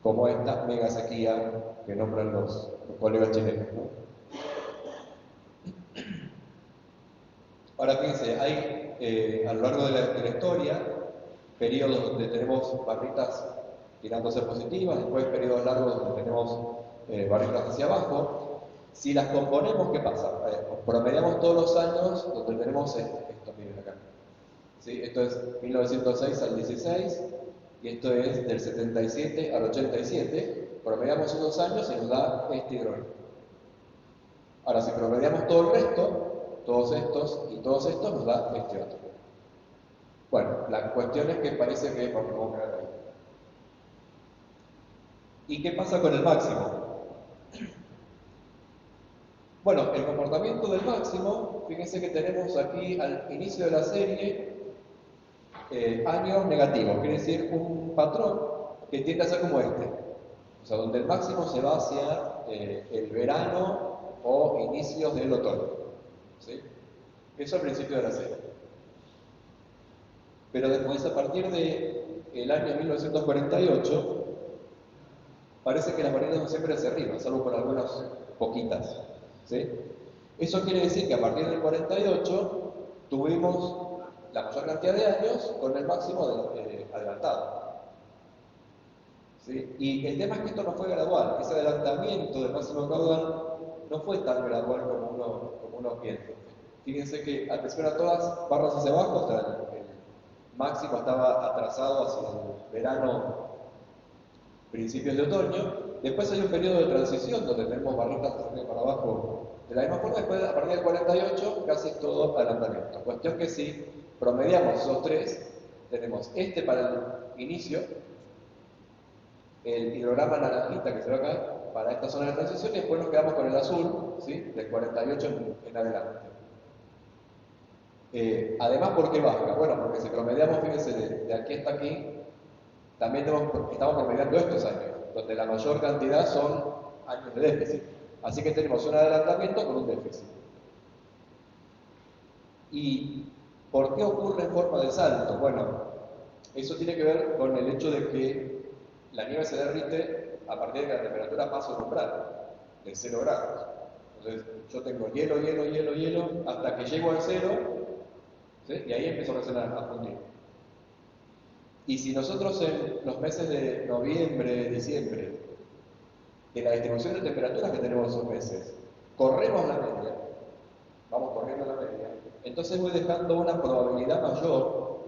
como esta mega sequía que nombran los colegas chilenos, ¿no? Ahora fíjense, hay a lo largo de la historia periodos donde tenemos barritas tirando a ser positivas, después periodos largos donde tenemos barritas hacia abajo. Si las componemos, ¿qué pasa? Promediamos todos los años donde tenemos esto, miren acá. ¿Sí? Esto es 1906 al 16 y esto es del 77 al 87. Promediamos esos años y nos da este hidrógeno. Ahora, si promediamos todo el resto, todos estos y todos estos, nos da este otro. Bueno, la cuestión es que parece que vamos a quedar ahí. ¿Y qué pasa con el máximo? Bueno, el comportamiento del máximo, fíjense que tenemos aquí al inicio de la serie años negativos, quiere decir un patrón que tiende a ser como este. O sea, donde el máximo se va hacia el verano o inicios del otoño. ¿Sí? Eso al principio de la serie. Pero después, a partir del año 1948, parece que las variantes son siempre hacia arriba, salvo por algunas poquitas. ¿Sí? Eso quiere decir que a partir del 48 tuvimos la mayor cantidad de años con el máximo adelantado. ¿Sí? Y el tema es que esto no fue gradual, ese adelantamiento del máximo caudal no fue tan gradual como uno piensa. Fíjense que al principio eran todas barras hacia abajo, o sea, el máximo estaba atrasado hacia el verano, principios de otoño. Después hay un periodo de transición donde tenemos barritas para abajo de la misma forma. Después, a partir del 48, casi todo adelantamiento. Cuestión que si promediamos esos tres, tenemos este para el inicio, el hidrograma naranjita que se ve acá, para esta zona de transición, y después nos quedamos con el azul, ¿sí? Del 48 en adelante. Además, ¿por qué baja? Bueno, porque si promediamos, fíjense, de aquí hasta aquí, también estamos promediando estos años, donde la mayor cantidad son años de déficit. Así que tenemos un adelantamiento con un déficit. ¿Y por qué ocurre en forma de salto? Bueno, eso tiene que ver con el hecho de que la nieve se derrite a partir de que la temperatura pasa un umbral de 0 grados. Entonces, yo tengo hielo, hielo, hielo, hielo, hasta que llego al 0, ¿sí? Y ahí empiezo a fundir. Y si nosotros en los meses de noviembre, diciembre, de la distribución de temperaturas que tenemos en esos meses, corremos la media, vamos corriendo la media, entonces voy dejando una probabilidad mayor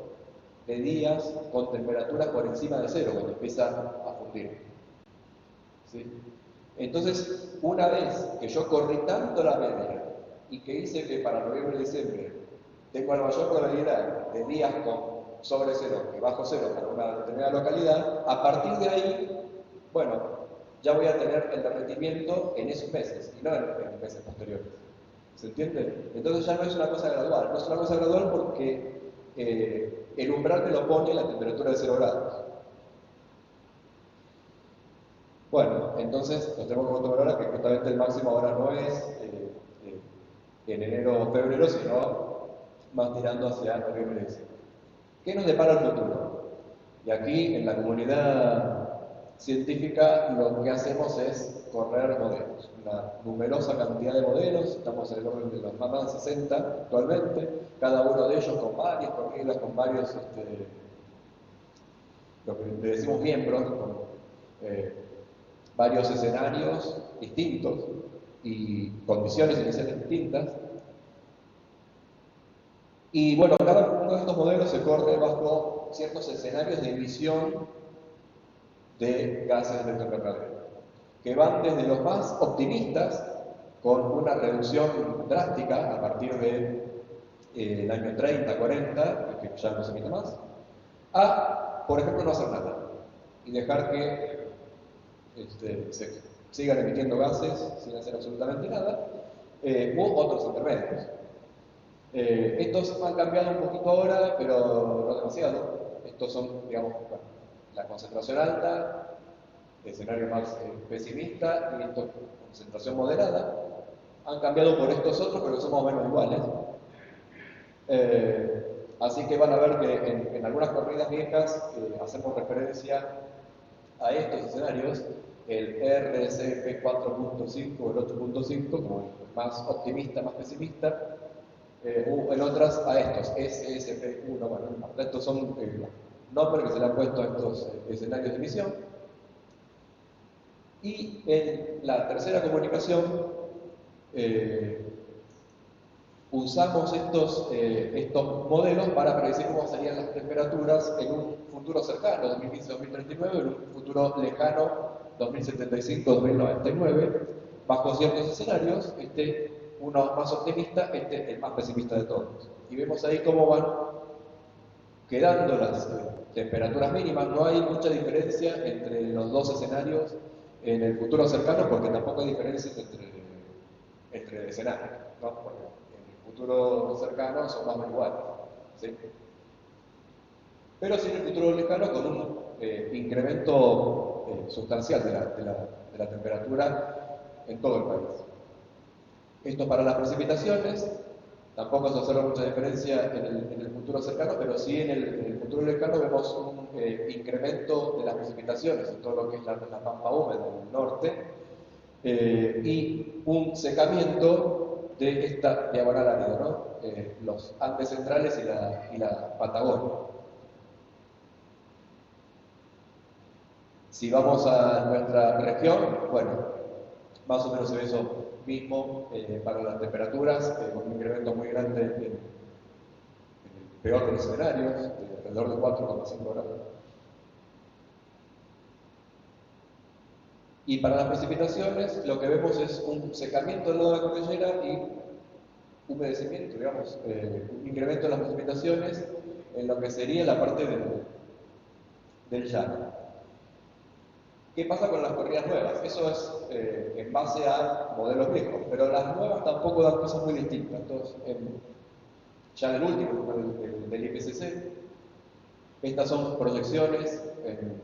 de días con temperaturas por encima de 0 cuando empieza a fundir. ¿Sí? Entonces, una vez que yo corrí tanto la media y que hice que para noviembre y diciembre tengo la mayor probabilidad de días con sobre 0 y bajo 0 para una determinada localidad, a partir de ahí, bueno, ya voy a tener el derretimiento en esos meses y no en los meses posteriores. ¿Se entiende? Entonces ya no es una cosa gradual. No es una cosa gradual porque el umbral me lo pone la temperatura de 0 grados. Bueno, entonces nos tenemos que acostumbrar ahora que justamente el máximo ahora no es en enero o febrero, sino más tirando hacia noviembre y diciembre. ¿Qué nos depara el futuro? Y aquí en la comunidad científica lo que hacemos es correr modelos, una numerosa cantidad de modelos, estamos en el orden de los más de 60 actualmente, cada uno de ellos con varias corridas, con varios, lo que le decimos miembros, con varios escenarios distintos y condiciones iniciales distintas. Y bueno, cada uno de estos modelos se corre bajo ciertos escenarios de emisión de gases de efecto invernadero, que van desde los más optimistas, con una reducción drástica a partir del año 30, 40, que ya no se emite más, a, por ejemplo, no hacer nada y dejar que se sigan emitiendo gases sin hacer absolutamente nada, u otros intermedios. Estos han cambiado un poquito ahora, pero no demasiado. Estos son, digamos, bueno, la concentración alta, el escenario más pesimista y esto, concentración moderada. Han cambiado por estos otros, pero son más o menos iguales. Así que van a ver que en algunas corridas viejas hacemos referencia a estos escenarios, el RCP 4.5 o el 8.5, como el más optimista, más pesimista, en otras a estos, SSP1, bueno, estos son nombres que se le han puesto a estos escenarios de emisión. Y en la tercera comunicación usamos estos modelos para predecir cómo serían las temperaturas en un futuro cercano, 2015-2039, en un futuro lejano, 2075-2099, bajo ciertos escenarios, uno más optimista, el más pesimista de todos. Y vemos ahí cómo van quedando las temperaturas mínimas. No hay mucha diferencia entre los dos escenarios en el futuro cercano, porque tampoco hay diferencias entre escenarios, ¿no? Porque en el futuro cercano son más o iguales, ¿sí? Pero sí en el futuro lejano con un incremento sustancial de la temperatura en todo el país. Esto para las precipitaciones, tampoco se observa mucha diferencia en el futuro cercano, pero sí en el futuro lejano vemos un incremento de las precipitaciones en todo lo que es la pampa húmeda del norte y un secamiento de esta diagonal árida, ¿no? Los Andes centrales y la Patagonia. Si vamos a nuestra región, bueno, más o menos se ve eso mismo para las temperaturas, con un incremento muy grande en el peor de los escenarios, de alrededor de 4,5 grados. Y para las precipitaciones, lo que vemos es un secamiento del lado de la cordillera y humedecimiento, digamos, un incremento de las precipitaciones en lo que sería la parte del llano. ¿Qué pasa con las corridas nuevas? Eso es en base a modelos viejos, pero las nuevas tampoco dan cosas muy distintas. Entonces, ya en el último, del IPCC, estas son proyecciones en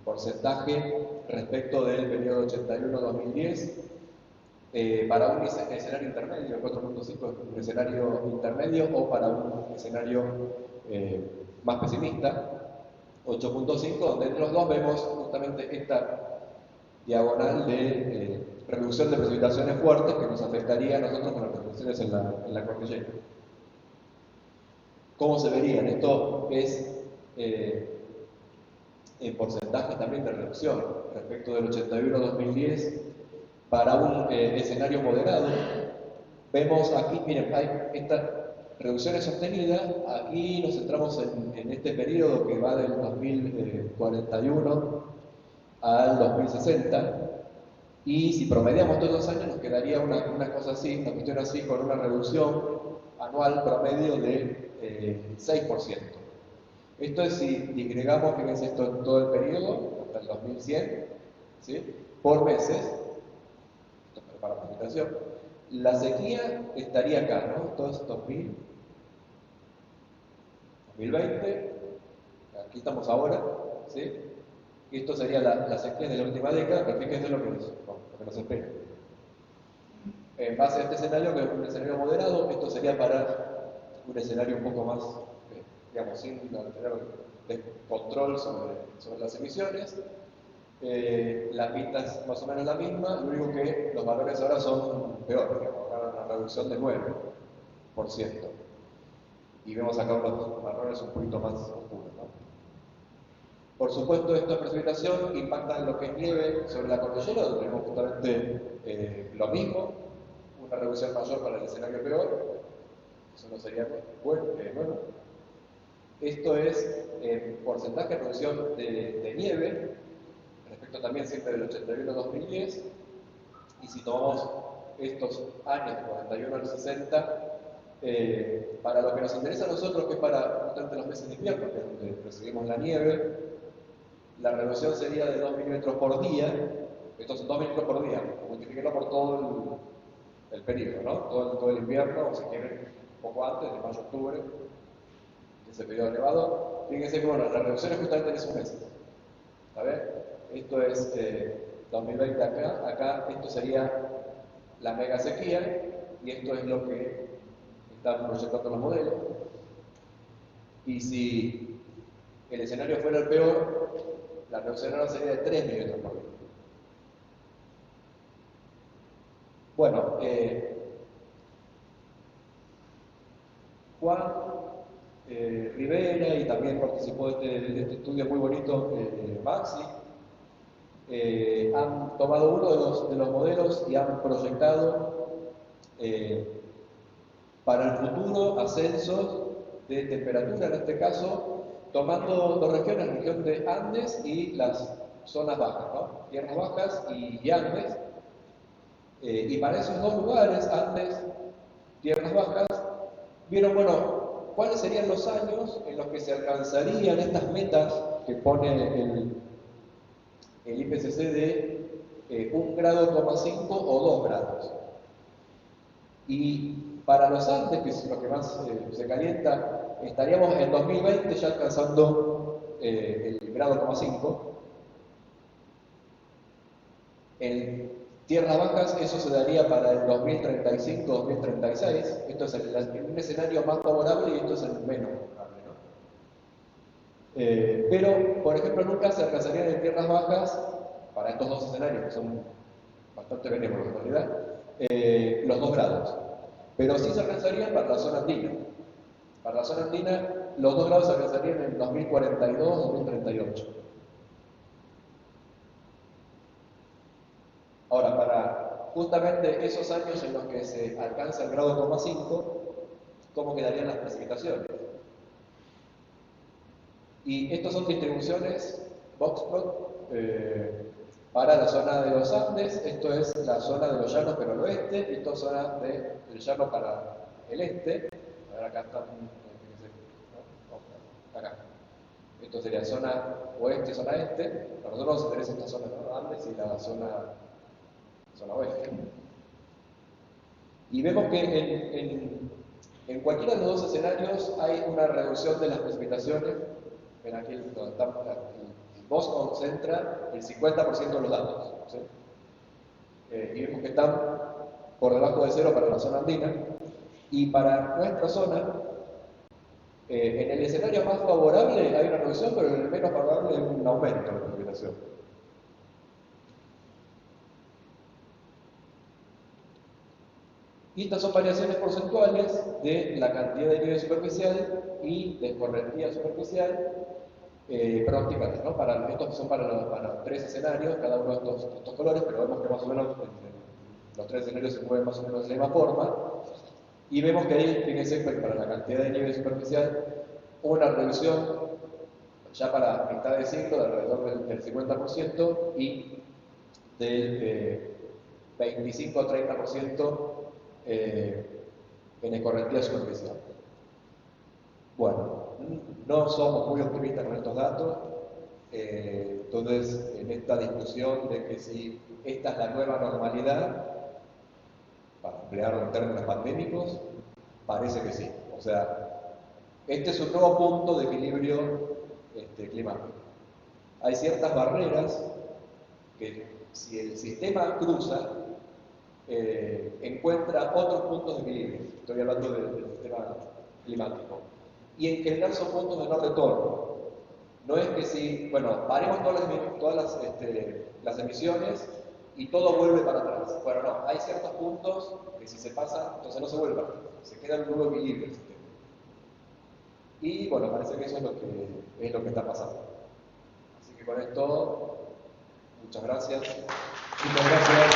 porcentaje respecto del periodo 81-2010 para un escenario intermedio, el 4.5 es un escenario intermedio, o para un escenario más pesimista, 8.5, donde entre los dos vemos justamente esta diagonal de reducción de precipitaciones fuertes que nos afectaría a nosotros con las restricciones en la cordillera. ¿Cómo se verían? Esto es en porcentaje también de reducción respecto del 81-2010 para un escenario moderado. Vemos aquí, miren, hay esta reducción es sostenida. Aquí nos centramos en este periodo que va del 2041 al 2060, y si promediamos todos los años nos quedaría una cosa así, una cuestión así, con una reducción anual promedio de 6%. Esto es si disgregamos, fíjense esto en todo el periodo, hasta el 2100, ¿sí? Por meses, esto es para la presentación. La sequía estaría acá, ¿no? Entonces 2000, 2020, aquí estamos ahora, ¿sí? Y esto sería la sequía de la última década, pero fíjense lo que nos espera. En base a este escenario, que es un escenario moderado, esto sería para un escenario un poco más, digamos, sin tener control sobre las emisiones. La pista es más o menos la misma, lo único que los valores ahora son peores, ahora una reducción de 9%. Y vemos acá unos marrones un poquito más oscuros, ¿no? Por supuesto, esta precipitación impacta en lo que es nieve sobre la cordillera, donde tenemos justamente lo mismo, una reducción mayor para el escenario peor. Eso no sería bueno. Esto es porcentaje de reducción de nieve, respecto también siempre del 81 al 2010, y si tomamos estos años, del 41 al 60, para lo que nos interesa a nosotros, que es para justamente los meses de invierno, que es donde recibimos la nieve, la reducción sería de 2 milímetros por día. Estos son 2 milímetros por día, multiplicarlo por todo el periodo, ¿no? Todo el invierno, o si quieren, un poco antes, de mayo-octubre, ese periodo elevado. Fíjense que bueno, la reducción es justamente en esos meses. ¿Está bien? Esto es 2020 acá esto sería la mega sequía, y esto es lo que están proyectando los modelos. Y si el escenario fuera el peor, la reducción ahora sería de 3 milímetros por día. Bueno, Juan Rivera, y también participó de este estudio muy bonito, Maxi, han tomado uno de los modelos y han proyectado para el futuro ascensos de temperatura, en este caso, tomando dos regiones, la región de Andes y las zonas bajas, ¿no? Tierras bajas y Andes. Y para esos dos lugares, Andes, tierras bajas, vieron, bueno, cuáles serían los años en los que se alcanzarían estas metas que pone el IPCC de 1,5 grado o 2 grados. Y para los Andes, que es lo que más se calienta, estaríamos en 2020 ya alcanzando el 1,5 grado. En tierras bajas eso se daría para el 2035-2036. Esto es un escenario más favorable y esto es el menos favorable, ¿no? Pero, por ejemplo, nunca se alcanzarían en tierras bajas, para estos dos escenarios que son bastante benévolos en realidad, los 2 grados. Pero sí se alcanzarían para la zona andina. Para la zona andina, los 2 grados se alcanzarían en 2042-2038. Ahora, para justamente esos años en los que se alcanza el 1,5 grados, ¿cómo quedarían las precipitaciones? Y estas son distribuciones boxplot para la zona de los Andes. Esto es la zona de los llanos para el oeste, y esto es zona del llano para el este. A ver, acá están, ¿no? Acá. Esto sería zona oeste y zona este. Para nosotros nos interesa esta zona de los Andes y la zona oeste. Y vemos que en cualquiera de los dos escenarios hay una reducción de las precipitaciones. Ven aquí donde estamos, el BOS concentra el 50% de los datos, ¿sí? Y vemos que están por debajo de cero para la zona andina, y para nuestra zona, en el escenario más favorable hay una reducción, pero en el menos favorable hay un aumento de la precipitación. Y estas son variaciones porcentuales de la cantidad de nieve superficial y de escorrentía superficial pronosticadas, ¿no? Estos son para los tres escenarios, cada uno de estos colores, pero vemos que más o menos los tres escenarios se mueven más o menos de la misma forma. Y vemos que ahí, fíjense, para la cantidad de nieve superficial, una reducción ya para mitad de siglo de alrededor del 50% y del 25-30% en escorrentía superficial. Bueno, no somos muy optimistas con estos datos, entonces en esta discusión de que si esta es la nueva normalidad, para emplearlo en términos pandémicos, parece que sí. O sea, este es un nuevo punto de equilibrio climático. Hay ciertas barreras que si el sistema cruza, encuentra otros puntos de equilibrio. Estoy hablando del sistema climático. Y en general son puntos de no retorno. No es que si, bueno, paremos todas las emisiones y todo vuelve para atrás. Bueno, no, hay ciertos puntos que si se pasan, entonces no se vuelve para atrás, se queda en un nuevo equilibrio el sistema. Y bueno, parece que eso es lo que está pasando. Así que con esto, muchas gracias. Muchas gracias.